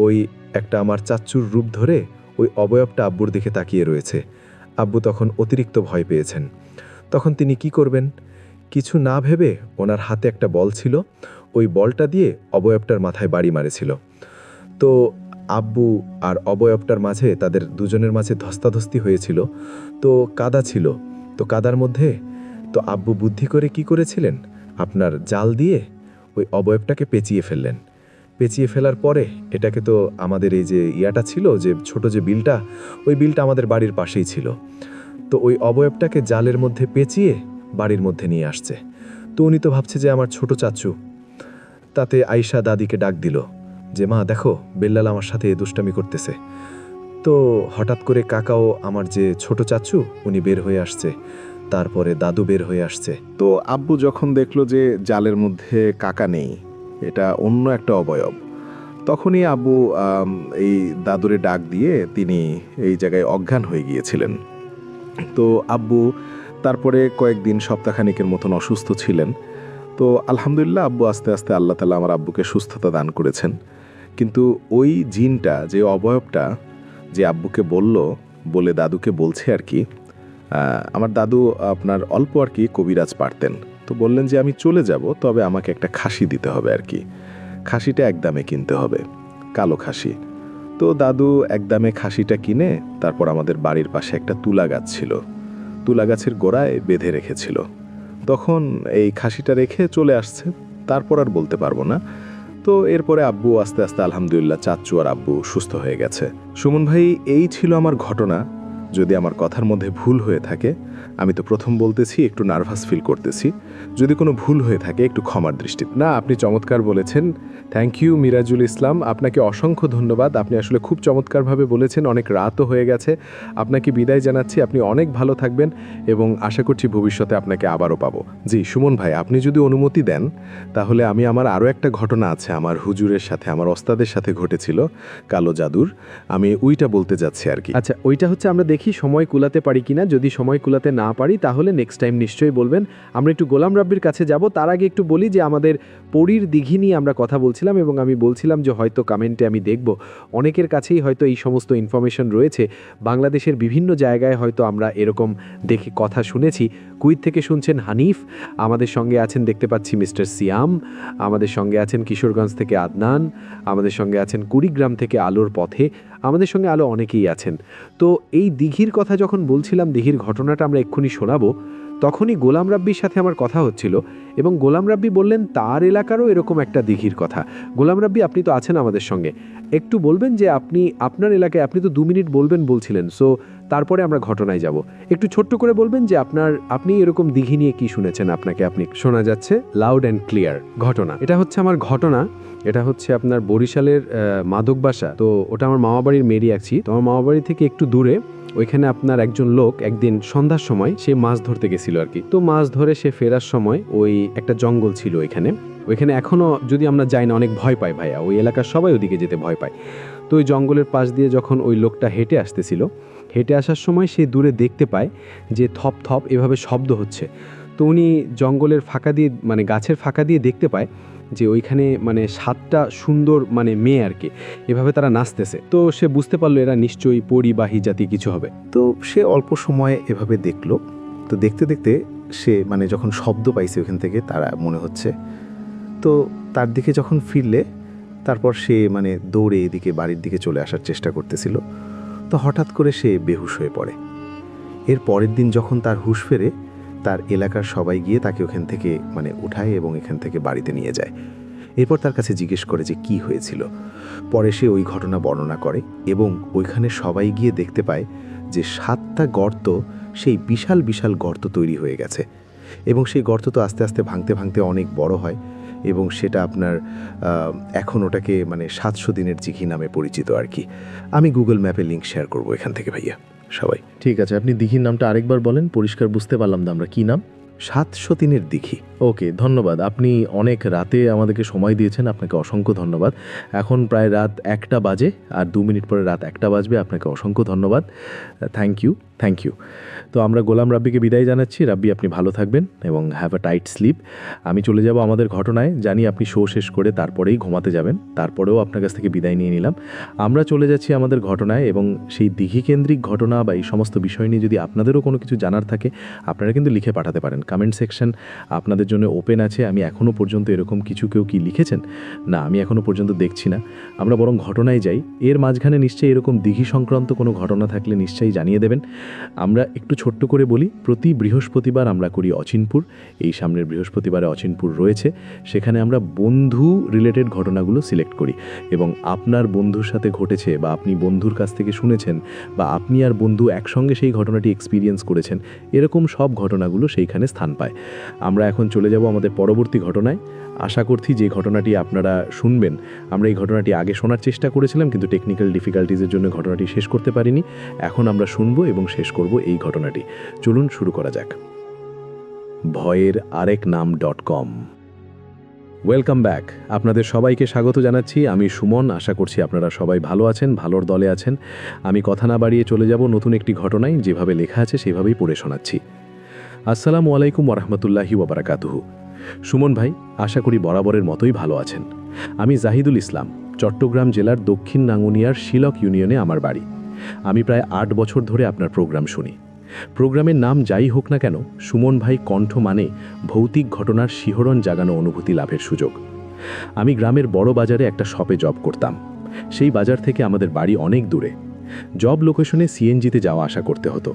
ওই একটা আমার চাচ্চুর রূপ ধরে ওই অবয়বটা আব্বুর দিকে তাকিয়ে রয়েছে। আব্বু তখন অতিরিক্ত ভয় পেয়েছেন। তখন তিনি কি করবেন কিছু না ভেবে ওনার হাতে একটা বল ছিল, ওই বলটা দিয়ে অবয়বটার মাথায় বাড়ি মারেছিল। তো আব্বু আর অবয়বটার মাঝে, তাদের দুজনের মাঝে ধস্তাধস্তি হয়েছিল। তো কাদা ছিল, তো কাদার মধ্যে তো আব্বু বুদ্ধি করে কি করেছিলেন, আপনার জাল দিয়ে ওই অবয়বটাকে পেঁচিয়ে ফেললেন। পেঁচিয়ে ফেলার পরে এটাকে তো আমাদের এই যে ইয়াটা ছিল, যে ছোট যে বিলটা, ওই বিলটা আমাদের বাড়ির পাশেই ছিল। তো ওই অবয়বটাকে জালের মধ্যে পেঁচিয়ে বাড়ির মধ্যে নিয়ে আসছে। তো উনি তো ভাবছে যে আমার ছোট চাচ্চু। তাতে আয়শা দাদিকে ডাক দিল যে মা দেখো, বেল্লাল আমার সাথে দুষ্টামি করতেছে। তো হঠাৎ করে কাকাও, আমার যে ছোট চাচ্চু, উনি বের হয়ে আসছে। তারপরে দাদু বের হয়ে আসছে। তো আব্বু যখন দেখলো যে জালের মধ্যে কাকা নেই, এটা অন্য একটা অবয়ব, তখনই আব্বু এই দাদুরে ডাক দিয়ে তিনি এই জায়গায় অজ্ঞান হয়ে গিয়েছিলেন। তো আব্বু তারপরে কয়েকদিন সপ্তাহখানিকের মতন অসুস্থ ছিলেন। তো আলহামদুলিল্লাহ আব্বু আস্তে আস্তে আল্লাহ তাআলা আমার আব্বুকে সুস্থতা দান করেছেন। কিন্তু ওই জিনটা, যে অবয়বটা, যে আব্বুকে বলে দাদুকে বলছে আর কি, আমার দাদু আপনার অল্প আর কি কবিরাজ পারতেন। তো বললেন যে আমি চলে যাব, তবে আমাকে একটা খাসি দিতে হবে আর কি। খাসিটা একদমে কিনতে হবে, কালো খাসি। তো দাদু একদমে খাসিটা কিনে তারপর আমাদের বাড়ির পাশে একটা তুলা গাছ ছিল, তুলা গাছের গোড়ায় বেঁধে রেখেছিল। তখন এই খাসিটা রেখে চলে আসছে, তারপর আর বলতে পারবো না। তো এরপরে আব্বু আস্তে আস্তে আলহামদুলিল্লাহ চাচ্চু আর আব্বু সুস্থ হয়ে গেছে। সুমন ভাই, এই ছিল আমার ঘটনা। যদি আমার কথার মধ্যে ভুল হয়ে থাকে, আমি তো প্রথম বলতেছি, একটু নার্ভাস ফিল করতেছি, যদি কোনো ভুল হয়ে থাকে একটু ক্ষমার দৃষ্টিতে। না, আপনি চমৎকার বলেছেন। থ্যাংক ইউ মিরাজুল ইসলাম, আপনাকে অসংখ্য ধন্যবাদ। আপনি আসলে খুব চমৎকারভাবে বলেছেন। অনেক রাতও হয়ে গেছে, আপনাকে বিদায় জানাচ্ছি। আপনি অনেক ভালো থাকবেন এবং আশা করছি ভবিষ্যতে আপনাকে আবারও পাবো। জি সুমন ভাই, আপনি যদি অনুমতি দেন, তাহলে আমি আমার আরও একটা ঘটনা আছে, আমার হুজুরের সাথে, আমার ওস্তাদের সাথে ঘটেছিল, কালো জাদুর। আমি ওইটা বলতে যাচ্ছি আর কি। আচ্ছা, ওইটা হচ্ছে আমরা দেখি সময় কুলাতে পারি কিনা। যদি সময় কুলাতে না পারি তাহলে নেক্সট টাইম নিশ্চয়ই বলবেন। আমরা একটু গোলাম রাব্বির কাছে যাব, তার আগে একটু বলি যে আমাদের পরীর দিঘি নিয়ে আমরা কথা বলছিলাম এবং আমি বলছিলাম যে হয়তো কমেন্টে আমি দেখব অনেকের কাছেই হয়তো এই সমস্ত ইনফরমেশন রয়েছে। বাংলাদেশের বিভিন্ন জায়গায় হয়তো আমরা এরকম দেখে কথা শুনেছি। কুইত থেকে শুনছেন হানিফ, আমাদের সঙ্গে আছেন দেখতে পাচ্ছি মিস্টার সিয়াম, আমাদের সঙ্গে আছেন কিশোরগঞ্জ থেকে আদনান, আমাদের সঙ্গে আছেন কুড়িগ্রাম থেকে আলোর পথে, আমাদের সঙ্গে আলো অনেকেই আছেন। তো এই দিঘির কথা যখন বলছিলাম, দিঘির ঘটনাটা আমরা এক্ষুনি শোনাবো, তখনই গোলাম রাব্বির সাথে আমার কথা হচ্ছিল এবং গোলাম রাব্বি বললেন তার এলাকারও এরকম একটা দিঘির কথা। গোলাম রাব্বি, আপনি তো আছেন আমাদের সঙ্গে, একটু বলবেন যে আপনি আপনার এলাকায়, আপনি তো 2 মিনিট বলছিলেন, সো তারপরে আমরা ঘটনায় যাব। একটু ছোট্ট করে বলবেন যে আপনি এরকম দিঘি নিয়ে কি শুনেছেন। আপনি শোনা যাচ্ছে লাউড অ্যান্ড ক্লিয়ার ঘটনা। এটা হচ্ছে আমার ঘটনা, এটা হচ্ছে আপনার বরিশালের মাদক বাসা। তো ওটা আমার মামাবাড়ির মেরিয়াছি। তো আমার মামাবাড়ি থেকে একটু দূরে ওইখানে আপনার একজন লোক একদিন সন্ধ্যার সময় সে মাছ ধরতে গেছিল আর কি। তো মাছ ধরে সে ফেরার সময় ওই একটা জঙ্গল ছিল ওইখানে এখনো যদি আমরা যাই না, অনেক ভয় পাই ভাইয়া, ওই এলাকার সবাই ওদিকে যেতে ভয় পায়। তো ওই জঙ্গলের পাশ দিয়ে যখন ওই লোকটা হেঁটে আসতেছিল, হেঁটে আসার সময় সে দূরে দেখতে পায় যে থপ থপ এভাবে শব্দ হচ্ছে। তো উনি জঙ্গলের ফাঁকা দিয়ে, মানে গাছের ফাঁকা দিয়ে দেখতে পায় যে ওইখানে মানে 7টা সুন্দর মানে মেয়ে আর কি, এভাবে তারা নাচতেছে। তো সে বুঝতে পারলো এরা নিশ্চয়ই পরিবাহী জাতি কিছু হবে। তো সে অল্প সময়ে এভাবে দেখলো। তো দেখতে দেখতে সে মানে যখন শব্দ পাইছে ওখান থেকে, তারা মনে হচ্ছে, তো তার দিকে যখন ফিরলে তারপর সে দৌড়ে এদিকে বাড়ির দিকে চলে আসার চেষ্টা করতেছিল, তো হঠাৎ করে সে বেহুশ হয়ে পড়ে। এর পরের দিন যখন তার হুঁশ ফেরে, তার এলাকার সবাই গিয়ে তাকে ওখান থেকে উঠায় এবং এখান থেকে বাড়িতে নিয়ে যায়। এরপর তার কাছে জিজ্ঞেস করে যে কী হয়েছিল। পরে সে ওই ঘটনা বর্ণনা করে এবং ওইখানে সবাই গিয়ে দেখতে পায় যে 7টা গর্ত, সেই বিশাল বিশাল গর্ত তৈরি হয়ে গেছে এবং সেই গর্ত তো আস্তে আস্তে ভাঙতে ভাঙতে অনেক বড় হয় এবং সেটা আপনার এখন ওটাকে 700 দিনের দিঘি নামে পরিচিত আর কি। আমি গুগল ম্যাপে লিঙ্ক শেয়ার করব এখান থেকে ভাইয়া সবাই। ঠিক আছে, আপনি দিঘির নামটা আরেকবার বলেন, পরিষ্কার বুঝতে পারলাম না আমরা কি নাম। 700 দিনের দিঘি। ওকে, ধন্যবাদ। আপনি অনেক রাতে আমাদেরকে সময় দিয়েছেন, আপনাকে অসংখ্য ধন্যবাদ। এখন প্রায় রাত 1টা বাজে, আর 2 মিনিট পরে রাত 1টা বাজবে। আপনাকে অসংখ্য ধন্যবাদ, থ্যাংক ইউ। তো আমরা গোলাম রাব্বিকে বিদায় জানাচ্ছি। রাব্বি, আপনি ভালো থাকবেন এবং হ্যাভ আ টাইট স্লিপ। আমি চলে যাব আমাদের ঘটনায়। জানি আপনি শো শেষ করে তারপরেই ঘুমাতে যাবেন, তারপরেও আপনার কাছ থেকে বিদায় নিয়ে নিলাম। আমরা চলে যাচ্ছি আমাদের ঘটনায়, এবং সেই দিঘি কেন্দ্রিক ঘটনা বা এই সমস্ত বিষয় নিয়ে যদি আপনাদেরও কোনো কিছু জানার থাকে, আপনারা কিন্তু লিখে পাঠাতে পারেন। কমেন্ট সেকশন আপনাদের জন্য ওপেন আছে। আমি এখনও পর্যন্ত এরকম কিছু কেউ কি লিখেছেন না, আমি এখনও পর্যন্ত দেখছি না। আমরা বরং ঘটনায় যাই। এর মাঝখানে নিশ্চয়ই এরকম দিঘি সংক্রান্ত কোনো ঘটনা থাকলে নিশ্চয়ই জানিয়ে দেবেন। আমরা একটু ছোট্ট করে বলি, প্রতি বৃহস্পতিবার আমরা করি অচিনপুর। এই সামনের বৃহস্পতিবারে অচিনপুর রয়েছে, সেখানে আমরা বন্ধু রিলেটেড ঘটনাগুলো সিলেক্ট করি এবং আপনার বন্ধুর সাথে ঘটেছে বা আপনি বন্ধুর কাছ থেকে শুনেছেন বা আপনি আর বন্ধু একসঙ্গে সেই ঘটনাটি এক্সপিরিয়েন্স করেছেন, এরকম সব ঘটনাগুলো সেইখানে স্থান পায়। আমরা এখন চলে যাব আমাদের পরবর্তী ঘটনায়। আশা করছি যে ঘটনাটি আপনারা শুনবেন, আমরা এই ঘটনাটি আগে শোনার চেষ্টা করেছিলাম কিন্তু টেকনিক্যাল ডিফিকাল্টিজের জন্য ঘটনাটি শেষ করতে পারিনি। এখন আমরা শুনবো এবং শেষ করব এই ঘটনাটি। চলুন শুরু করা যাক। ভয়ের আরেক নাম .com। Welcome back. আপনাদের সবাইকে স্বাগত জানাচ্ছি। আমি সুমন। আশা করছি আপনারা সবাই ভালো আছেন, ভালোর দলে আছেন। আমি কথা না বাড়িয়ে চলে যাব নতুন একটি ঘটনায়। যেভাবে লেখা আছে সেভাবেই পড়ে শোনাচ্ছি। আসসালামু আলাইকুম ওরহমতুল্লাহি ওবারাকাতুহু। সুমন ভাই, আশা করি বরাবরের মতোই ভালো আছেন। আমি জাহিদুল ইসলাম, চট্টগ্রাম জেলার দক্ষিণ নাঙ্গুনিয়ার শিলক ইউনিয়নে আমার বাড়ি। আমি প্রায় 8 বছর ধরে আপনার প্রোগ্রাম শুনি। প্রোগ্রামের নাম যাই হোক না কেন, সুমন ভাই কণ্ঠ মানে ভৌতিক ঘটনার শিহরণ জাগানো অনুভূতি লাভের সুযোগ। আমি গ্রামের বড় বাজারে একটা শপে জব করতাম। সেই বাজার থেকে আমাদের বাড়ি অনেক দূরে। জব লোকেশনে সিএনজিতে যাওয়া আসা করতে হতো।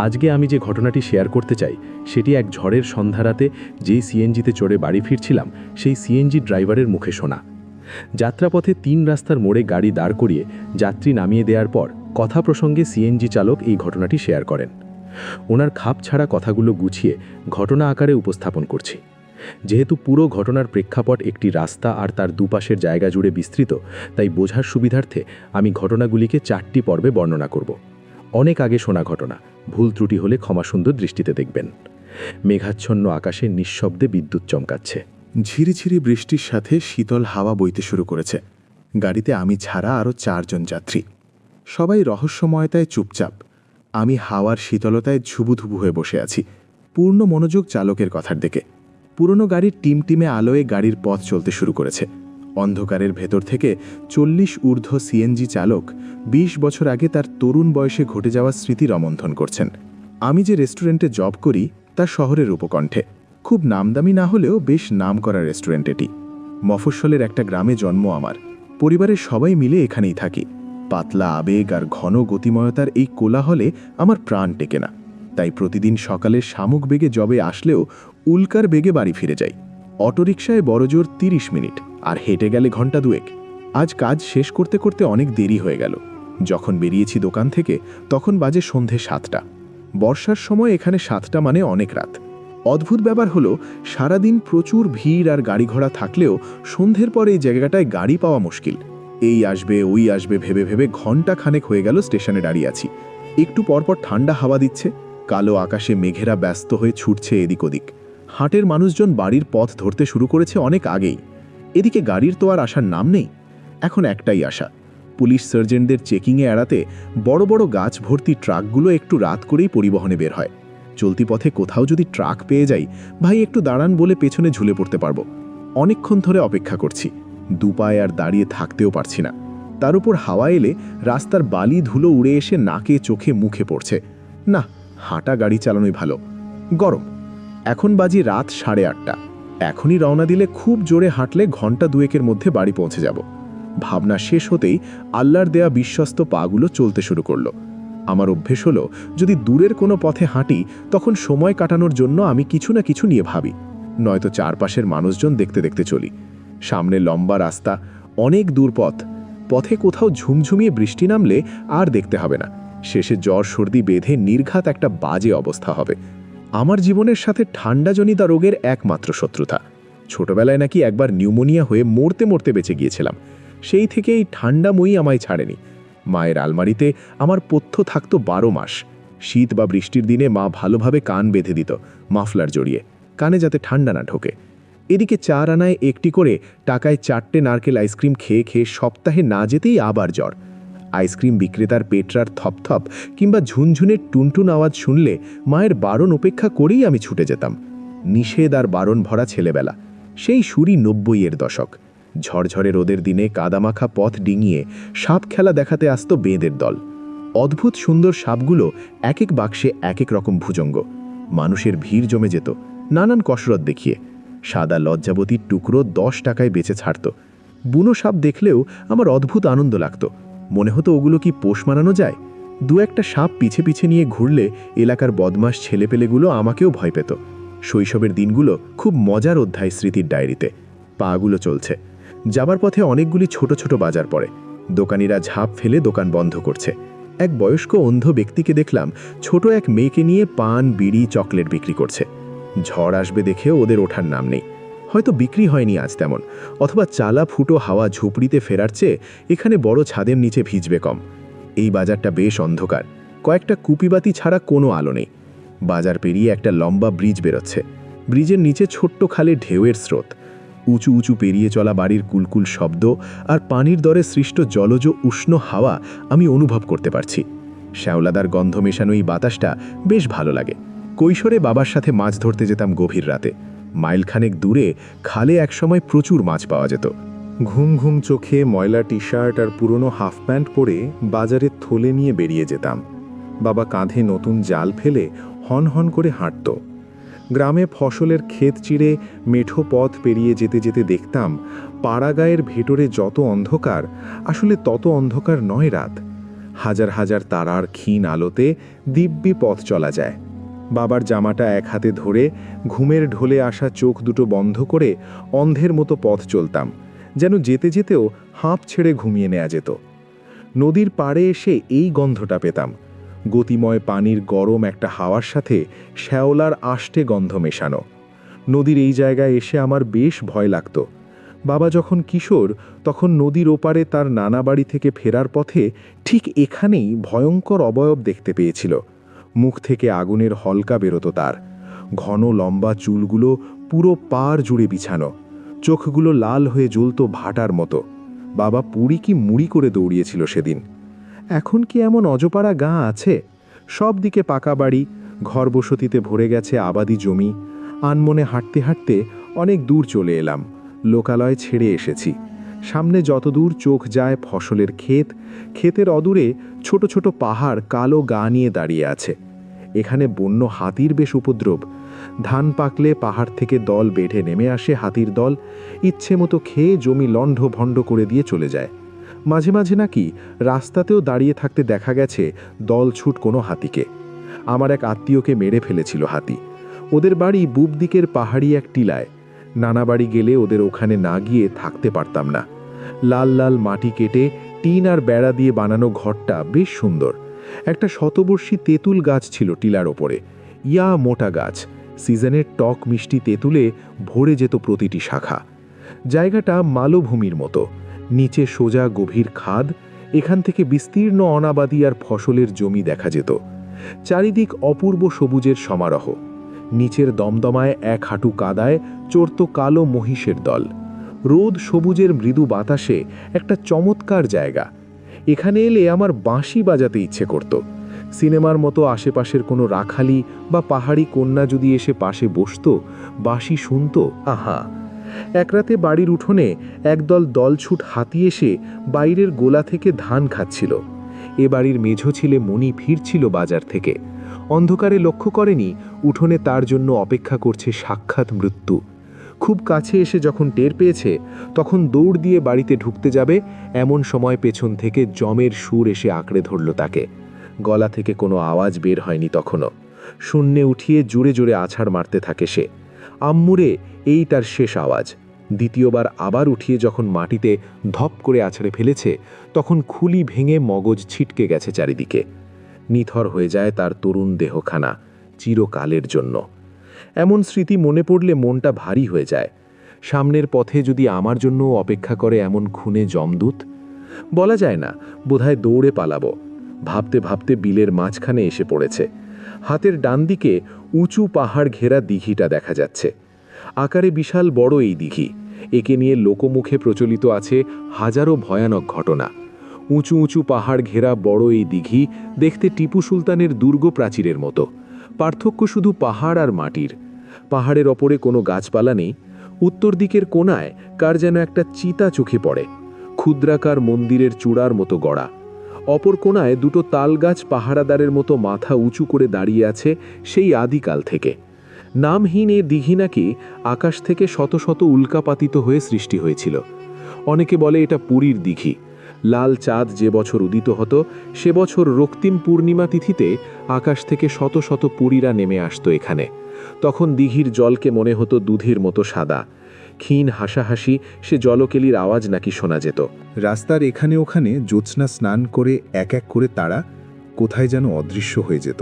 আজকে আমি যে ঘটনাটি শেয়ার করতে চাই সেটি এক ঝড়ের সন্ধ্যারাতে যেই সিএনজিতে চড়ে বাড়ি ফিরছিলাম সেই সিএনজি ড্রাইভারের মুখে শোনা। যাত্রাপথে 3 রাস্তার মোড়ে গাড়ি দাঁড় করিয়ে যাত্রী নামিয়ে দেওয়ার পর কথা প্রসঙ্গে সিএনজি চালক এই ঘটনাটি শেয়ার করেন। ওনার খাপ ছাড়া কথাগুলো গুছিয়ে ঘটনা আকারে উপস্থাপন করছি। যেহেতু পুরো ঘটনার প্রেক্ষাপট একটি রাস্তা আর তার দুপাশের জায়গা জুড়ে বিস্তৃত, তাই বোঝার সুবিধার্থে আমি ঘটনাগুলিকে 4টি পর্বে বর্ণনা করব। অনেক আগে শোনা ঘটনা, ভুল ত্রুটি হলে ক্ষমাসুন্দর দৃষ্টিতে দেখবেন। মেঘাচ্ছন্ন আকাশে নিঃশব্দে বিদ্যুৎ চমকাচ্ছে। ঝিরিঝিরি বৃষ্টির সাথে শীতল হাওয়া বইতে শুরু করেছে। গাড়িতে আমি ছাড়া আরও 4 জন যাত্রী। সবাই রহস্যময়তায় চুপচাপ। আমি হাওয়ার শীতলতায় ঝুবুধুবু হয়ে বসে আছি, পূর্ণ মনোযোগ চালকের কথার দিকে। পুরনো গাড়ির টিমটিমে আলোয় গাড়ির পথ চলতে শুরু করেছে। অন্ধকারের ভেতর থেকে 40 ঊর্ধ্ব সিএনজি চালক 20 বছর আগে তার তরুণ বয়সে ঘটে যাওয়া স্মৃতি রমন্থন করছেন। আমি যে রেস্টুরেন্টে জব করি তা শহরের উপকণ্ঠে। খুব নামদামি না হলেও বেশ নামকরা রেস্টুরেন্ট এটি। মফস্বলের একটা গ্রামে জন্ম আমার। পরিবারের সবাই মিলে এখানেই থাকি। পাতলা আবেগ আর ঘন গতিময়তার এই কোলাহলে আমার প্রাণ টেকে না। তাই প্রতিদিন সকালে শামুক বেগে জবে আসলেও উল্কার বেগে বাড়ি ফিরে যাই। অটোরিকশায় বড়জোর 30 মিনিট, আর হেঁটে গেলে ঘন্টা 2। আজ কাজ শেষ করতে করতে অনেক দেরি হয়ে গেল। যখন বেরিয়েছি দোকান থেকে তখন বাজে সন্ধে 7টা। বর্ষার সময় এখানে 7টা মানে অনেক রাত। অদ্ভুত ব্যাপার হলো, সারাদিন প্রচুর ভিড় আর গাড়ি ঘোড়া থাকলেও সন্ধ্যের পর এই জায়গাটায় গাড়ি পাওয়া মুশকিল। এই আসবে ওই আসবে ভেবে ভেবে ঘন্টা খানেক হয়ে গেল স্টেশনে দাঁড়িয়ে আছি। একটু পরপর ঠান্ডা হাওয়া দিচ্ছে, কালো আকাশে মেঘেরা ব্যস্ত হয়ে ছুটছে এদিক ওদিক। হাটের মানুষজন বাড়ির পথ ধরতে শুরু করেছে অনেক আগেই। এদিকে গাড়ির তো আর আসার নাম নেই। এখন একটাই আশা, পুলিশ সার্জেন্টদের চেকিংয়ে এড়াতে বড় বড় গাছ ভর্তি ট্রাকগুলো একটু রাত করেই পরিবহনে বের হয়। চলতি পথে কোথাও যদি ট্রাক পেয়ে যাই, ভাই একটু দাঁড়ান বলে পেছনে ঝুলে পড়তে পারবো। অনেকক্ষণ ধরে অপেক্ষা করছি, দুপায়ে আর দাঁড়িয়ে থাকতেও পারছি না। তার উপর হাওয়া এলে রাস্তার বালি ধুলো উড়ে এসে নাকে চোখে মুখে পড়ছে। না, হাঁটা গাড়ি চালানোই ভালো। গরম। এখন বাজি রাত 8:30। এখনই রওনা দিলে খুব জোরে হাঁটলে ঘন্টা 2-এর মধ্যে বাড়ি পৌঁছে যাব। ভাবনা শেষ হতেই আল্লাহর দেয়া বিশ্বস্ত পাগুলো চলতে শুরু করলো। আমার অভ্যেস হলো, যদি দূরের কোনো পথে হাঁটি তখন সময় কাটানোর জন্য আমি কিছু না কিছু নিয়ে ভাবি, নয়তো চারপাশের মানুষজন দেখতে দেখতে চলি। সামনে লম্বা রাস্তা, অনেক দূর পথ, পথে কোথাও ঝুমঝুমিয়ে বৃষ্টি নামলে আর দেখতে হবে না, শেষে জ্বর সর্দি বেঁধে নির্ঘাত একটা বাজে অবস্থা হবে। আমার জীবনের সাথে ঠান্ডাজনিত রোগের একমাত্র শত্রুতা। ছোটবেলায় নাকি একবার নিউমোনিয়া হয়ে মরতে মরতে বেঁচে গিয়েছিলাম, সেই থেকে এই ঠান্ডাময়ী আমায় ছাড়েনি। মায়ের আলমারিতে আমার পথ্য থাকতো 12 মাস। শীত বা বৃষ্টির দিনে মা ভালোভাবে কান বেঁধে দিত মাফলার জড়িয়ে, কানে যাতে ঠান্ডা না ঢোকে। এদিকে 4 আনায় একটি করে টাকায় 4টে নারকেল আইসক্রিম খেয়ে খেয়ে সপ্তাহে না যেতেই আবার জ্বর। আইসক্রিম বিক্রেতার পেটরার থপথপ কিংবা ঝুনঝুনের টুনটুন আওয়াজ শুনলে মায়ের বারণ উপেক্ষা করেই আমি ছুটে যেতাম। নিষেধ আর বারণ ভরা ছেলেবেলা, সেই সুরি 90-এর দশক। ঝড়ঝড়ে রোদের দিনে কাদামাখা পথ ডিঙিয়ে সাপ খেলা দেখাতে আসতো বেঁদের দল। অদ্ভুত সুন্দর সাপগুলো এক এক বাক্সে এক এক রকম ভুজঙ্গ। মানুষের ভিড় জমে যেত নানান কসরত দেখিয়ে। সাদা লজ্জাবতীর টুকরো 10 টাকায় বেচে ছাড়ত। বুনো সাপ দেখলেও আমার অদ্ভুত আনন্দ লাগতো। মনে হতো ওগুলো কি পোষ মানানো যায়। 2-একটা সাপ পিছে পিছে নিয়ে ঘুরলে এলাকার বদমাস ছেলেপেলেগুলো আমাকেও ভয় পেত। শৈশবের দিনগুলো খুব মজার অধ্যায় স্মৃতির ডায়েরিতে। পাগুলো চলছে, যাবার পথে অনেকগুলি ছোট ছোট বাজার পড়ে। দোকানিরা ঝাঁপ ফেলে দোকান বন্ধ করছে। এক বয়স্ক অন্ধ ব্যক্তিকে দেখলাম ছোট এক মেয়েকে নিয়ে পান, বিড়ি, চকলেট বিক্রি করছে। ঝড় আসবে দেখেও ওদের ওঠার নাম নেই। হয়তো বিক্রি হয়নি আজ তেমন, অথবা চালা ফুটো হাওয়া ঝুপড়িতে ফেরার চেয়ে এখানে বড় ছাদের নিচে ভিজবে কম। এই বাজারটা বেশ অন্ধকার, কয়েকটা কুপিবাতি ছাড়া কোনো আলো নেই। বাজার পেরিয়ে একটা লম্বা ব্রিজ বেরোচ্ছে। ব্রিজের নিচে ছোট্ট খালে ঢেউয়ের স্রোত। উঁচু উঁচু পেরিয়ে চলা বাড়ির কুলকুল শব্দ আর পানির দরে সৃষ্ট জলজ উষ্ণ হাওয়া আমি অনুভব করতে পারছি। শ্যাওলাদার গন্ধ মেশানো এই বাতাসটা বেশ ভালো লাগে। কৈশোরে বাবার সাথে মাছ ধরতে যেতাম গভীর রাতে। মাইলখানেক দূরে খালে একসময় প্রচুর মাছ পাওয়া যেত। ঘুম ঘুম চোখে ময়লা টি শার্ট আর পুরনো হাফ প্যান্ট পরে বাজারে থলে নিয়ে বেরিয়ে যেতাম। বাবা কাঁধে নতুন জাল ফেলে হন হন করে হাঁটত। গ্রামে ফসলের ক্ষেত চিরে মেঠো পথ পেরিয়ে যেতে যেতে দেখতাম পাড়াগাঁয়ের ভেতরে যত অন্ধকার, আসলে তত অন্ধকার নয় রাত। হাজার হাজার তারার ক্ষীণ আলোতে দিব্যি পথ চলা যায়। বাবার জামাটা এক হাতে ধরে ঘুমের ঢলে আসা চোখ দুটো বন্ধ করে অন্ধের মতো পথ চলতাম, যেন যেতে যেতেও হাঁপ ছেড়ে ঘুমিয়ে নেওয়া যেত। নদীর পাড়ে এসে এই গন্ধটা পেতাম, গতিময় পানির গরম একটা হাওয়ার সাথে শ্যাওলার আষ্টে গন্ধ মেশানো। নদীর এই জায়গায় এসে আমার বেশ ভয় লাগত। বাবা যখন কিশোর তখন নদীর ওপারে তার নানা বাড়ি থেকে ফেরার পথে ঠিক এখানেই ভয়ঙ্কর অবয়ব দেখতে পেয়েছিল। মুখ থেকে আগুনের হলকা বেরোতো তার। ঘন লম্বা চুলগুলো পুরো পাড় জুড়ে বিছানো, চোখগুলো লাল হয়ে জ্বলত ভাটার মতো। বাবা পুরি কি মুড়ি করে দৌড়িয়েছিল সেদিন। এখন কি এমন অজপাড়া গাঁ আছে? সব দিকে পাকা বাড়ি, ঘর বসতিতে ভরে গেছে আবাদি জমি। আনমনে হাঁটতে হাঁটতে অনেক দূর চলে এলাম। লোকালয় ছেড়ে এসেছি। সামনে যতদূর চোখ যায় ফসলের ক্ষেত, ক্ষেতের অদূরে ছোট ছোট পাহাড় কালো গা নিয়ে দাঁড়িয়ে আছে। এখানে বন্য হাতির বেশ উপদ্রব। ধান পাকলে পাহাড় থেকে দল বেঁধে নেমে আসে হাতির দল, ইচ্ছে মতো খেয়ে জমি লণ্ড ভণ্ড করে দিয়ে চলে যায়। মাঝে মাঝে নাকি রাস্তাতেও দাঁড়িয়ে থাকতে দেখা গেছে দলছুট কোনো হাতিকে। আমার এক আত্মীয়কে মেরে ফেলেছিল হাতি। ওদের বাড়ি বুব দিকের পাহাড়ি এক টিলায়। নানা বাড়ি গেলে ওদের ওখানে না গিয়ে থাকতে পারতাম না। লাল লাল মাটি কেটে টিন আর বেড়া দিয়ে বানানো ঘরটা বেশ সুন্দর। একটা শতবর্ষী তেঁতুল গাছ ছিল টিলার ওপরে, ইয়া মোটা গাছ। সিজনের টক মিষ্টি তেঁতুলে ভরে যেত প্রতিটি শাখা। জায়গাটা মালভূমির মতো, নিচে সোজা গভীর খাদ। এখান থেকে বিস্তীর্ণ অনাবাদি আর ফসলের জমি দেখা যেত। চারিদিক অপূর্ব সবুজের সমারোহ। নিচের দমদমায় এক হাঁটু কাদায় চড়ত কালো মহিষের দল। রোদ সবুজের মৃদু বাতাসে একটা চমৎকার জায়গা। এখানে এলে আমার বাঁশি বাজাতে ইচ্ছে করত। সিনেমার মতো আশেপাশের কোনো রাখালি বা পাহাড়ি কন্যা যদি এসে পাশে বসত, বাঁশি শুনত, আহা। এক রাতে বাড়ির উঠোনে একদল দলছুট হাতি এসে বাইরের গোলা থেকে ধান খাচ্ছিল। এ বাড়ির মেঝো ছেলে মণি ফিরছিল বাজার থেকে। অন্ধকারে লক্ষ্য করেনি উঠোনে তার জন্য অপেক্ষা করছে সাক্ষাৎ মৃত্যু। খুব কাছে এসে যখন টের পেয়েছে তখন দৌড় দিয়ে বাড়িতে ঢুকতে যাবে, এমন সময় পেছন থেকে যমের সুর এসে আঁকড়ে ধরল তাকে। গলা থেকে কোনো আওয়াজ বের হয়নি তখনও। শূন্যে উঠিয়ে জোরে জোরে আছাড় মারতে থাকে সে। আম্মুরে, এই তার শেষ আওয়াজ। দ্বিতীয়বার আবার উঠিয়ে যখন মাটিতে ধপ করে আছাড়ে ফেলেছে তখন খুলি ভেঙে মগজ ছিটকে গেছে চারিদিকে। নিথর হয়ে যায় তার তরুণ দেহখানা চিরকালের জন্য। এমন স্মৃতি মনে পড়লে মনটা ভারী হয়ে যায়। সামনের পথে যদি আমার জন্য অপেক্ষা করে এমন খুনে যমদূত, বলা যায় না, বোধহয় দৌড়ে পালাবো। ভাবতে ভাবতে বিলের মাঝখানে এসে পড়েছে। হাতের ডান দিকে উঁচু পাহাড় ঘেরা দিঘিটা দেখা যাচ্ছে। আকারে বিশাল বড় এই দিঘি। একে নিয়ে লোকমুখে প্রচলিত আছে হাজারো ভয়ানক ঘটনা। উঁচু উঁচু পাহাড় ঘেরা বড় এই দিঘি দেখতে টিপু সুলতানের দুর্গ প্রাচীরের মতো। পার্থক্য শুধু পাহাড় আর মাটির। পাহাড়ের ওপরে কোনো গাছপালা নেই। উত্তর দিকের কোণায় কার যেন একটা চিতা চোখে পড়ে, ক্ষুদ্রাকার মন্দিরের চূড়ার মতো গড়া। অপর কোণায় দুটো তালগাছ পাহারাদারের মতো মাথা উঁচু করে দাঁড়িয়ে আছে সেই আদিকাল থেকে। নামহীন এ দিঘি নাকি আকাশ থেকে শত শত উল্কাপাতিত হয়ে সৃষ্টি হয়েছিল। অনেকে বলে এটা পুরীর দিঘি। লাল চাঁদ যে বছর উদিত হতো সে বছর রক্তিম পূর্ণিমা তিথিতে আকাশ থেকে শত শত পুরীরা নেমে আসতো এখানে। তখন দিঘির জলকে মনে হতো দুধের মতো সাদা। ক্ষীণ হাসাহাসি সে জলকেলির আওয়াজ নাকি শোনা যেত। রাস্তার এখানে ওখানে জ্যোৎস্না স্নান করে এক এক করে তারা কোথায় যেন অদৃশ্য হয়ে যেত।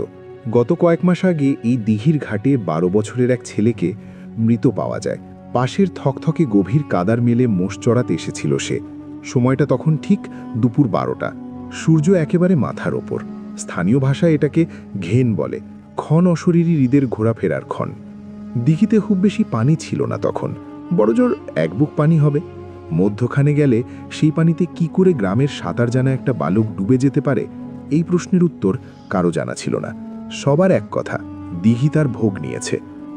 গত কয়েক মাস আগে এই দিঘির ঘাটে 12 বছরের এক ছেলেকে মৃত পাওয়া যায়। পাশের থকথকে গভীর কাদার মেলে মোষ চড়াতে এসেছিল সে। সময়টা তখন ঠিক দুপুর 12টা। সূর্য একেবারে মাথার ওপর। স্থানীয় ভাষায় এটাকে ঘেন বলে। ক্ষণ অশরীরী হৃদের ঘোরাফেরার ক্ষণ। দিঘিতে খুব বেশি পানি ছিল না তখন, বড়জোর এক বুক পানি হবে। মধ্যখানে গেলে সেই পানিতে কি করে গ্রামের সাঁতার জানা একটা বালক ডুবে যেতে পারে, এই প্রশ্নের উত্তর কারো জানা ছিল না। সবার এক কথা, দিঘি তার ভোগ নিয়েছে।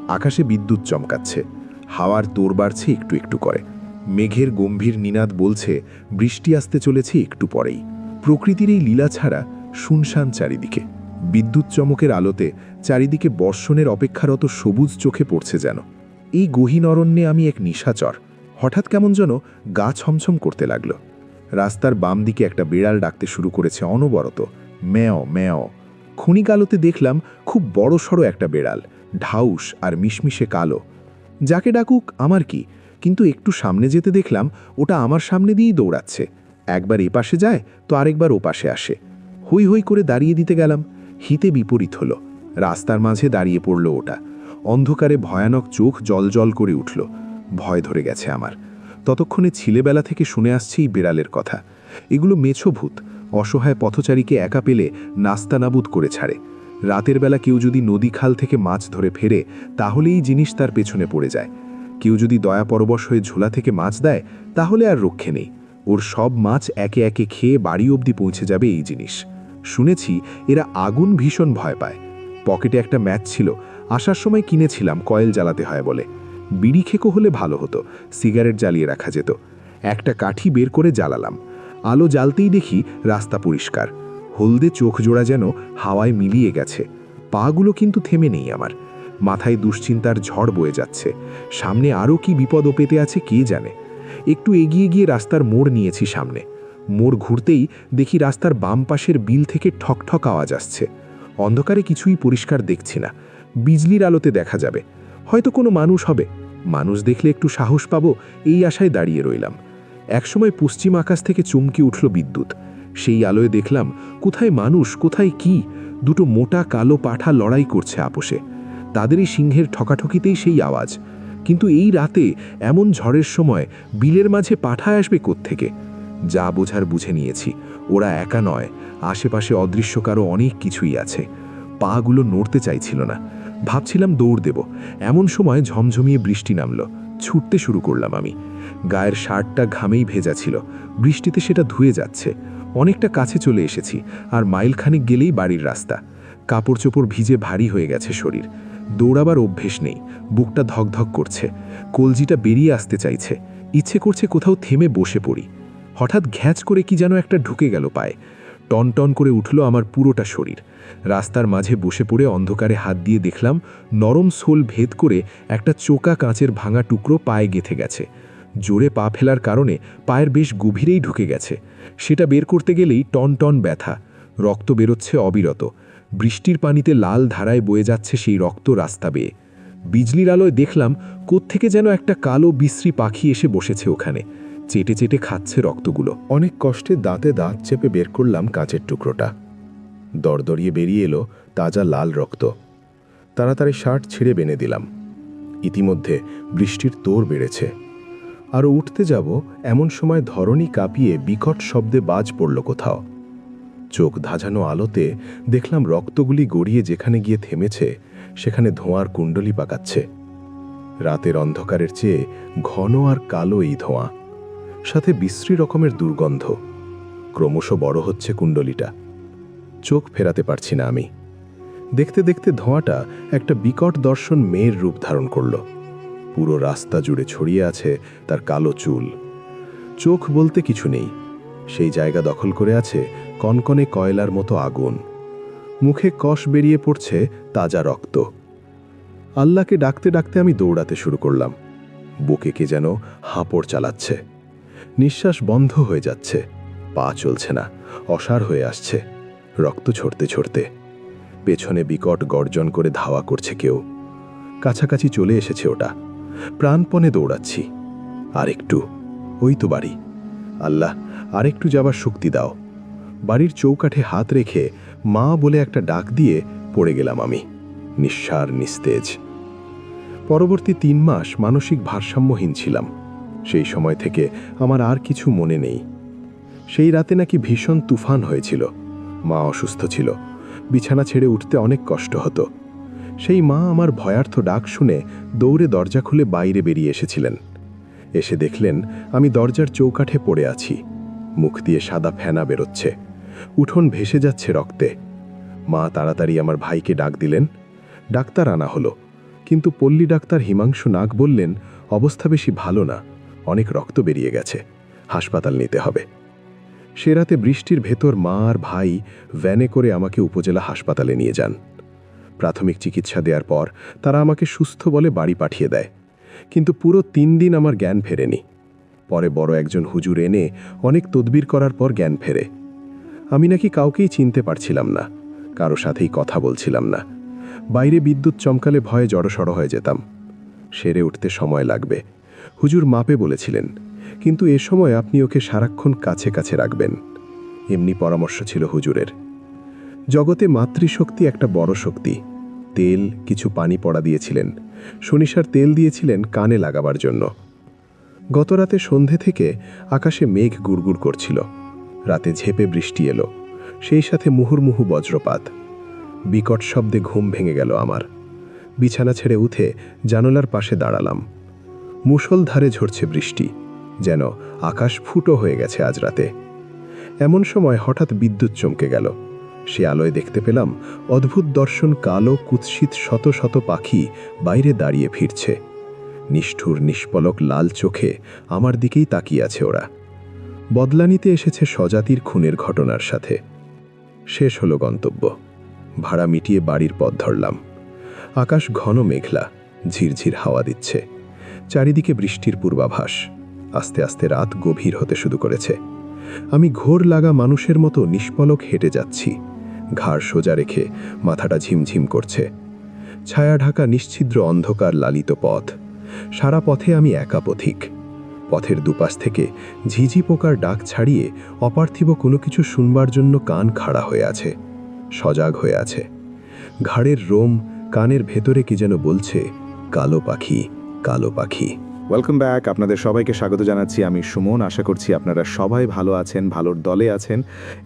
আকাশে বিদ্যুৎ চমকাচ্ছে, হাওয়ার তোড় বাড়ছে একটু একটু করে। মেঘের গম্ভীর নিনাদ বলছে বৃষ্টি আসতে চলেছে একটু পরেই। প্রকৃতির এই লীলা ছাড়া শুনশান চারিদিকে। বিদ্যুৎ চমকের আলোতে চারিদিকে বর্ষণের অপেক্ষারত সবুজ চোখে পড়ছে যেন। এই গহীন অরণ্যে আমি এক নিশাচর। হঠাৎ কেমন যেন গা ছমছম করতে লাগলো। রাস্তার বাম দিকে একটা বিড়াল ডাকতে শুরু করেছে অনবরত, ম্যাও ম্যাও। ক্ষণিক আলোতে দেখলাম খুব বড়সড় একটা বেড়াল, ঢাউস আর মিশমিশে কালো। যাকে ডাকুক আমার কি, কিন্তু একটু সামনে যেতে দেখলাম ওটা আমার সামনে দিয়েই দৌড়াচ্ছে। একবার এপাশে যায় তো আরেকবার ওপাশে আসে। হই হই করে দাঁড়িয়ে দিতে গেলাম, হিতে বিপরীত হলো। রাস্তার মাঝে দাঁড়িয়ে পড়ল ওটা। অন্ধকারে ভয়ানক চোখ জলজল করে উঠল। ভয় ধরে গেছে আমার। ততক্ষণে ছেলেবেলা থেকে শুনে আসছি এই বিড়ালের কথা। এগুলো মেছো ভূত, অসহায় পথচারীকে একা পেলে নাস্তানাবুদ করে ছাড়ে। রাতের বেলা কেউ যদি নদী খাল থেকে মাছ ধরে ফেরে তাহলে এই জিনিস তার পেছনে পড়ে যায়। কেউ যদি দয়া পরবশ হয়ে ঝোলা থেকে মাছ দেয় তাহলে আর রক্ষে নেই। ওর সব মাছ একে একে খেয়ে বাড়ি অবধি পৌঁছে যাবে এই জিনিস। শুনেছি এরা আগুন ভীষণ ভয় পায়। পকেটে একটা ম্যাচ ছিল, আসার সময় কিনেছিলাম, কয়েল জ্বালাতে হয় বলে। বিড়ি খেকো হলে ভালো হতো, সিগারেট জ্বালিয়ে রাখা যেত। একটা কাঠি বের করে জ্বালালাম। আলো জ্বালতেই দেখি রাস্তা পরিষ্কার। হলদে চোখ জোড়া যেন হাওয়ায় মিলিয়ে গেছে। পাগুলো কিন্তু থেমে নেই আমার। মাথায় দুশ্চিন্তার ঝড় বয়ে যাচ্ছে। সামনে আরও কি বিপদ পেতে আছে কে জানে। একটু এগিয়ে গিয়ে রাস্তার মোড় নিয়েছি সামনে। মোড় ঘুরতেই দেখি রাস্তার বাম পাশের বিল থেকে ঠকঠক আওয়াজ আসছে। অন্ধকারে কিছুই পরিষ্কার দেখছি না। বিজলির আলোতে দেখা যাবে, হয়তো কোনো মানুষ হবে। মানুষ দেখলে একটু সাহস পাবো এই আশায় দাঁড়িয়ে রইলাম। একসময় পশ্চিম আকাশ থেকে চমকে উঠল বিদ্যুৎ। সেই আলোয় দেখলাম কোথায় মানুষ কোথায় কি, দুটো মোটা কালো পাঠা লড়াই করছে আপোষে। তাদেরই সিংহের ঠকাঠকিতেই সেই আওয়াজ। কিন্তু এই রাতে এমন ঝড়ের সময় বিলের মাঝে পাঠা আসবে কোত্থেকে? যা বোঝার বুঝে নিয়েছি, ওরা একা নয়, আশেপাশে অদৃশ্য কারো অনেক কিছুই আছে। পাগুলো নড়তে চাইছিল না। ভাবছিলাম দৌড় দেব, এমন সময় ঝমঝমিয়ে বৃষ্টি নামলো। ছুটতে শুরু করলাম আমি। গায়ের শার্টটা ঘামেই ভেজা ছিল, বৃষ্টিতে সেটা ধুয়ে যাচ্ছে। অনেকটা কাছে চলে এসেছি, আর মাইলখানেক গেলেই বাড়ির রাস্তা। কাপড় চোপড় ভিজে ভারী হয়ে গেছে শরীর। দৌড়াবার অভ্যেস নেই, বুকটা ধকধক করছে, কলজিটা বেরিয়ে আসতে চাইছে। ইচ্ছে করছে কোথাও থেমে বসে পড়ি। হঠাৎ ঘ্যাচ করে কি যেন একটা ঢুকে গেল পায়ে। টনটন করে উঠল আমার পুরোটা শরীর। রাস্তার মাঝে বসে পড়ে অন্ধকারে হাত দিয়ে দেখলাম নরম সোল ভেদ করে একটা চোকা কাঁচের ভাঙা টুকরো পায়ে গেঁথে গেছে। জোরে পা ফেলার কারণে পায়ের বেশ গভীরেই ঢুকে গেছে। সেটা বের করতে গেলেই টনটন ব্যথা, রক্ত বেরোচ্ছে অবিরত। বৃষ্টির পানিতে লাল ধারায় বয়ে যাচ্ছে সেই রক্ত রাস্তা বেয়ে। বিজলির আলোয় দেখলাম কোত্থেকে যেন একটা কালো বিশ্রী পাখি এসে বসেছে ওখানে, চেটে চেটে খাচ্ছে রক্তগুলো। অনেক কষ্টে দাঁতে দাঁত চেপে বের করলাম কাঁচের টুকরোটা। দরদরিয়ে বেরিয়ে এলো তাজা লাল রক্ত। তাড়াতাড়ি শার্ট ছিঁড়ে বেঁধে দিলাম। ইতিমধ্যে বৃষ্টির তোড় বেড়েছে। আরও উঠতে যাব এমন সময় ধরণী কাঁপিয়ে বিকট শব্দে বাজ পড়ল কোথাও। চোখ ধাঁধানো আলোতে দেখলাম রক্তগুলি গড়িয়ে যেখানে গিয়ে থেমেছে সেখানে ধোঁয়ার কুণ্ডলি পাকাচ্ছে। রাতের অন্ধকারের চেয়ে ঘন আর কালো এই ধোঁয়া, সাথে বিশ্রী রকমের দুর্গন্ধ। ক্রমশ বড় হচ্ছে কুণ্ডলিটা। চোখ ফেরাতে পারছি না আমি। দেখতে দেখতে ধোঁয়াটা একটা বিকট দর্শন মেয়ের রূপ ধারণ করল। পুরো রাস্তা জুড়ে ছড়িয়ে আছে তার কালো চুল। চোখ বলতে কিছু নেই, সেই জায়গা দখল করে আছে কনকনে কয়লার মতো আগুন। মুখে কষ বেরিয়ে পড়ছে তাজা রক্ত। আল্লাহকে ডাকতে ডাকতে আমি দৌড়াতে শুরু করলাম। বুকে কে যেন হাঁপড় চালাচ্ছে। নিঃশ্বাস বন্ধ হয়ে যাচ্ছে, পা চলছে না, অসাড় হয়ে আসছে রক্ত ছড়তে ছড়তে। পেছনে বিকট গর্জন করে ধাওয়া করছে কেউ। কাছাকাছি চলে এসেছে ওটা। প্রাণপণে দৌড়াচ্ছি। আরেকটু, ওই তো বাড়ি। আল্লাহ, আরেকটু যাবার শক্তি দাও। বাড়ির চৌকাঠে হাত রেখে মা বলে একটা ডাক দিয়ে পড়ে গেলাম আমি, নিঃসার নিস্তেজ। পরবর্তী 3 মাস মানসিক ভারসাম্যহীন ছিলাম। সেই সময় থেকে আমার আর কিছু মনে নেই। সেই রাতে নাকি ভীষণ তুফান হয়েছিল। মা অসুস্থ ছিল, বিছানা ছেড়ে উঠতে অনেক কষ্ট হতো। সেই মা আমার ভয়ার্থ ডাক শুনে দৌড়ে দরজা খুলে বাইরে বেরিয়ে এসেছিলেন। এসে দেখলেন আমি দরজার চৌকাঠে পড়ে আছি। মুখ দিয়ে সাদা ফেনা বেরোচ্ছে, উঠোন ভেসে যাচ্ছে রক্তে। মা তাড়াতাড়ি আমার ভাইকে ডাক দিলেন। ডাক্তার আনা হলো, কিন্তু পল্লী ডাক্তার হিমাংশু নাগ বললেন অবস্থা বেশি ভালো না, অনেক রক্ত বেরিয়ে গেছে, হাসপাতাল নিতে হবে। সে রাতে বৃষ্টির ভেতর মা আর ভাই ভ্যানে করে আমাকে উপজেলা হাসপাতালে নিয়ে যান। প্রাথমিক চিকিৎসা দেওয়ার পর তারা আমাকে সুস্থ বলে বাড়ি পাঠিয়ে দেয়। কিন্তু পুরো 3 দিন আমার জ্ঞান ফেরেনি। পরে বড় একজন হুজুর এনে অনেক তদবির করার পর জ্ঞান ফেরে। আমি নাকি কাউকেই চিনতে পারছিলাম না, কারো সাথেই কথা বলছিলাম না। বাইরে বিদ্যুৎ চমকালে ভয়ে জড়সড় হয়ে যেতাম। সেরে উঠতে সময় লাগবে, হুজুর মাপে বলেছিলেন, কিন্তু এ সময় আপনি ওকে সারাক্ষণ কাছে কাছে রাখবেন, এমনি পরামর্শ ছিল হুজুরের। জগতে মাতৃশক্তি একটা বড় শক্তি। তেল, কিছু পানি পড়া দিয়েছিলেন। সরিষার তেল দিয়েছিলেন কানে লাগাবার জন্য। গতরাতে সন্ধে থেকে আকাশে মেঘ গুড়গুড় করছিল। রাতে ঝেপে বৃষ্টি এলো, সেই সাথে মুহুর্মুহু বজ্রপাত। বিকট শব্দে ঘুম ভেঙে গেল আমার। বিছানা ছেড়ে উঠে জানালার পাশে দাঁড়ালাম। মুষলধারে ঝরছে বৃষ্টি, যেন আকাশ ফুটো হয়ে গেছে আজ রাতে। এমন সময় হঠাৎ বিদ্যুৎ চমকে গেল। সে আলোয় দেখতে পেলাম অদ্ভুত দর্শন কালো কুৎসিত শত শত পাখি বাইরে দাঁড়িয়ে ফিরছে। নিষ্ঠুর নিষ্পলক লাল চোখে আমার দিকেই তাকিয়ে আছে ওরা। বদলানিতে এসেছে স্বজাতির খুনের ঘটনার সাথে। শেষ হলো গন্তব্য। ভাড়া মিটিয়ে বাড়ির পথ ধরলাম। আকাশ ঘন মেঘলা, ঝিরঝির হাওয়া দিচ্ছে। চারিদিকে বৃষ্টির পূর্বাভাস। আস্তে আস্তে রাত গভীর হতে শুরু করেছে। আমি ঘোর লাগা মানুষের মতো নিষ্পলক হেঁটে যাচ্ছি, ঘাড় সোজা রেখে, মাথাটা ঝিমঝিম করছে। ছায়া ঢাকা নিশ্ছিদ্র অন্ধকার লালিত পথ। সারা পথে আমি একা পথিক। পথের দুপাশ থেকে ঝিঝি পোকার ডাক ছাড়িয়ে অপার্থিব কোনো কিছু শুনবার জন্য কান খাড়া হয়ে আছে, সজাগ হয়ে আছে। ঘাড়ের রোম কানের ভেতরে কি যেন বলছে, কালো পাখি, কালো পাখি। Welcome back. আপনাদের সবাইকে স্বাগত জানাচ্ছি। আমি সুমন। আশা করছি আপনারা সবাই ভালো আছেন, ভালোর দলে আছেন,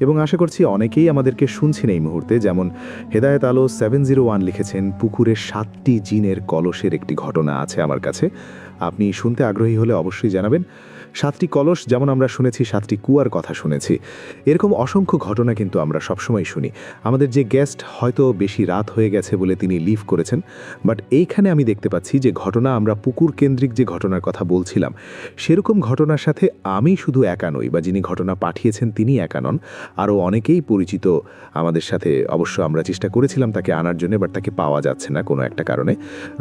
এবং আশা করছি অনেকেই আমাদেরকে শুনছেন এই মুহূর্তে। যেমন হেদায়েত আলো 701 লিখেছেন, পুকুরে 7টি জিনের কলসের একটি ঘটনা আছে আমার কাছে। আপনি শুনতে আগ্রহী হলে অবশ্যই জানাবেন। সাতটি কলস যেমন আমরা শুনেছি, সাতটি কুয়ার কথা শুনেছি, এরকম অসংখ্য ঘটনা কিন্তু আমরা সবসময় শুনি। আমাদের যে গেস্ট হয়তো বেশি রাত হয়ে গেছে বলে তিনি লিভ করেছেন, বাট এইখানে আমি দেখতে পাচ্ছি যে ঘটনা, আমরা পুকুর কেন্দ্রিক যে ঘটনার কথা বলছিলাম, সেরকম ঘটনার সাথে আমি শুধু একা নই, বা যিনি ঘটনা পাঠিয়েছেন তিনি একা নন, আরও অনেকেই পরিচিত আমাদের সাথে। অবশ্য আমরা চেষ্টা করেছিলাম তাকে আনার জন্য, বাট তাকে পাওয়া যাচ্ছে না কোনো একটা কারণে।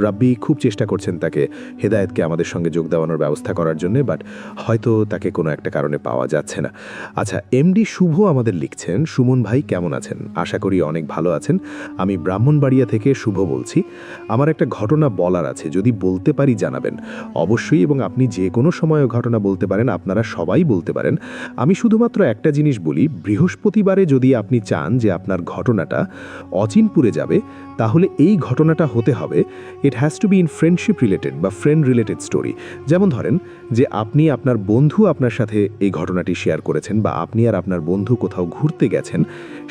রাব্বি খুব চেষ্টা করছেন তাকে, হেদায়েতকে আমাদের সঙ্গে যোগ দেওয়ানোর ব্যবস্থা করার জন্য, বাট হয়তো তাকে কোনো একটা কারণে পাওয়া যাচ্ছে না। আচ্ছা, এমডি শুভ আমাদের লিখছেন, সুমন ভাই কেমন আছেন? আশা করি অনেক ভালো আছেন। আমি ব্রাহ্মণবাড়িয়া থেকে শুভ বলছি। আমার একটা ঘটনা বলার আছে, যদি বলতে পারি জানাবেন অবশ্যই, এবং আপনি যে কোনো সময় ঘটনা বলতে পারেন, আপনারা সবাই বলতে পারেন। আমি শুধুমাত্র একটা জিনিস বলি, বৃহস্পতিবারে যদি আপনি চান যে আপনার ঘটনাটা অচিনপুরে যাবে, তাহলে এই ঘটনাটা হতে হবে, it has to be in friendship related বা ফ্রেন্ড রিলেটেড স্টোরি। যেমন ধরেন যে আপনি, আপনার বন্ধু আপনার সাথে এই ঘটনাটি শেয়ার করেছেন, বা আপনি আর আপনার বন্ধু কোথাও ঘুরতে গেছেন,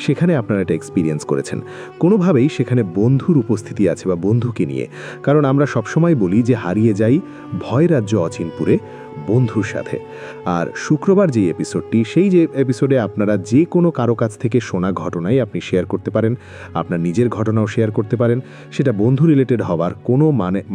সেখানে আপনারা এটা এক্সপিরিয়েন্স করেছেন। কোনোভাবেই সেখানে বন্ধুর উপস্থিতি আছে বা বন্ধুকে নিয়ে, কারণ আমরা সবসময় বলি যে হারিয়ে যাই ভয় রাজ্য অচিনপুরে বন্ধুর সাথে। আর শুক্রবার যে এপিসোডটি, সেই যে এপিসোডে আপনারা যে কোনো কারো কাছ থেকে শোনা ঘটনাই আপনি শেয়ার করতে পারেন, আপনার নিজের ঘটনাও শেয়ার করতে পারেন, সেটা বন্ধু রিলেটেড হওয়ার কোনো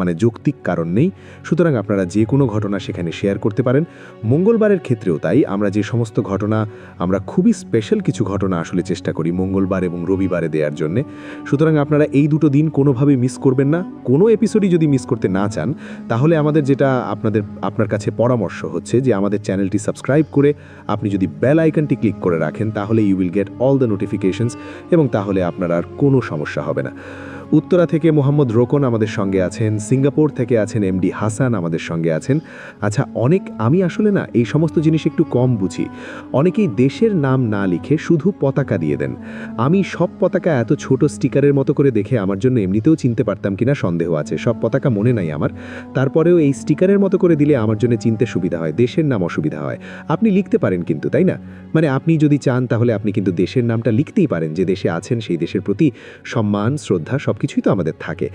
মানে যৌক্তিক কারণ নেই। সুতরাং আপনারা যে কোনো ঘটনা সেখানে শেয়ার করতে পারেন। মঙ্গলবারের ক্ষেত্রেও তাই, আমরা যে সমস্ত ঘটনা, আমরা খুবই স্পেশাল কিছু ঘটনা আসলে চেষ্টা করি মঙ্গলবার এবং রবিবারে দেওয়ার জন্যে। সুতরাং আপনারা এই দুটো দিন কোনোভাবেই মিস করবেন না। কোনো এপিসোডই যদি মিস করতে না চান, তাহলে আমাদের যেটা আপনার কাছে পরামর্শ হচ্ছে যে আমাদের চ্যানেলটি সাবস্ক্রাইব করে আপনি যদি বেল আইকনটি ক্লিক করে রাখেন, তাহলে you will get all the notifications, এবং তাহলে আপনার আর কোনো সমস্যা হবে না। উত্তরা থেকে মোহাম্মদ রোকন আমাদের সঙ্গে আছেন, সিঙ্গাপুর থেকে আছেন এমডি হাসান আমাদের সঙ্গে আছেন। আচ্ছা, আমি আসলে না এই সমস্ত জিনিস একটু কম বুঝি। অনেকেই দেশের নাম না লিখে শুধু পতাকা দিয়ে দেন। আমি সব পতাকা এত ছোট স্টিকারের মতো করে দেখে আমার জন্য এমনিতেও চিনতে পারতাম কিনা সন্দেহ আছে। সব পতাকা মনে নাই আমার, তারপরেও এই স্টিকারের মতো করে দিলে আমার জন্য চিনতে সুবিধা হয়, দেশের নাম অসুবিধা হয়। আপনি লিখতে পারেন কিন্তু, তাই না? মানে আপনি যদি চান তাহলে আপনি কিন্তু দেশের নামটা লিখতেই পারেন, যে দেশে আছেন সেই দেশের প্রতি সম্মান, শ্রদ্ধা সবকিছুই তো আমাদের থাকে।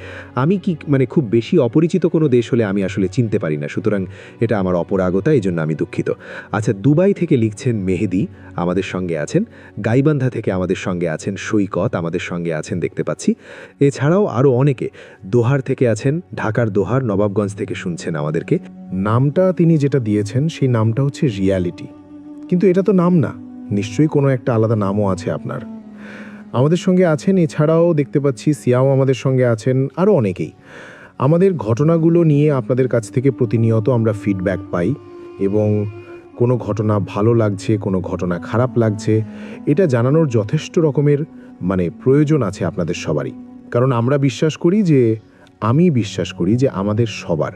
আমি কি খুব বেশি অপরিচিত কোনো দেশ হলে আমি আসলে চিনতে পারি না, সুতরাং এটা আমার অপরাগতা, এই জন্য আমি দুঃখিত। আচ্ছা, দুবাই থেকে লিখছেন মেহেদি আমাদের সঙ্গে আছেন, গাইবান্ধা থেকে আমাদের সঙ্গে আছেন সৈকত আমাদের সঙ্গে আছেন দেখতে পাচ্ছি, এছাড়াও আরও অনেকে দোহার থেকে আছেন, ঢাকার দোহার, নবাবগঞ্জ থেকে শুনছেন আমাদেরকে। নামটা তিনি যেটা দিয়েছেন সেই নামটা হচ্ছে রিয়ালিটি, কিন্তু এটা তো নাম না, নিশ্চয়ই কোনো একটা আলাদা নামও আছে আপনার। আমাদের সঙ্গে আছেন, এছাড়াও দেখতে পাচ্ছি সিয়াও আমাদের সঙ্গে আছেন, আরও অনেকেই। আমাদের ঘটনাগুলো নিয়ে আপনাদের কাছ থেকে প্রতিনিয়ত আমরা ফিডব্যাক পাই, এবং কোনো ঘটনা ভালো লাগছে, কোনো ঘটনা খারাপ লাগছে, এটা জানানোর যথেষ্ট রকমের প্রয়োজন আছে আপনাদের সবারই। কারণ আমি বিশ্বাস করি যে আমাদের সবার,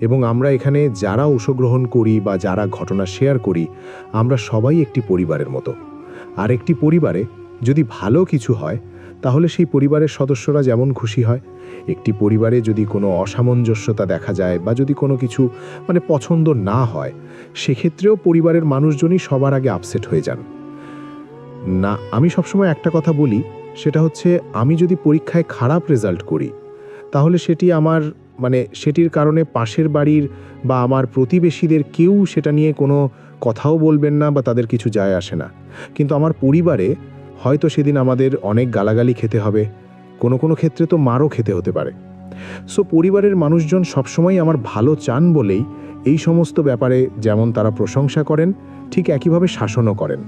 এবং আমরা এখানে যারা অংশগ্রহণ করি বা যারা ঘটনা শেয়ার করি, আমরা সবাই একটি পরিবারের মতো। আর একটি পরিবারে যদি ভালো কিছু হয়, তাহলে সেই পরিবারের সদস্যরা যেমন খুশি হয়। একটি পরিবারে যদি কোনো অসামঞ্জস্যতা দেখা যায় বা যদি কোনো কিছু পছন্দ না হয়, সেক্ষেত্রেও পরিবারের মানুষজনই সবার আগে আপসেট হয়ে যান না। আমি সবসময় একটা কথা বলি, সেটা হচ্ছে আমি যদি পরীক্ষায় খারাপ রেজাল্ট করি, তাহলে সেটি আমার সেটির কারণে পাশের বাড়ির বা আমার প্রতিবেশীদের কেউ সেটা নিয়ে কোনো কথাও বলবেন না, বা তাদের কিছু যায় আসে না। কিন্তু আমার পরিবারে হয়তো সেদিন আমাদের অনেক গালাগালি খেতে হবে, কোনো ক্ষেত্রে তো মারও খেতে হতে পারে। সো পরিবারের মানুষজন সবসময় আমার ভালো চান বলেই এই সমস্ত ব্যাপারে যেমন তারা প্রশংসা করেন, ঠিক একইভাবে শাসনও করেন,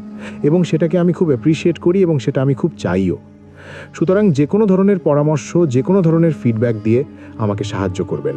এবং সেটাকে আমি খুব অ্যাপ্রিসিয়েট করি, এবং সেটা আমি খুব চাইও। সুতরাং যে কোনো ধরনের পরামর্শ, যে কোনো ধরনের ফিডব্যাক দিয়ে আমাকে সাহায্য করবেন।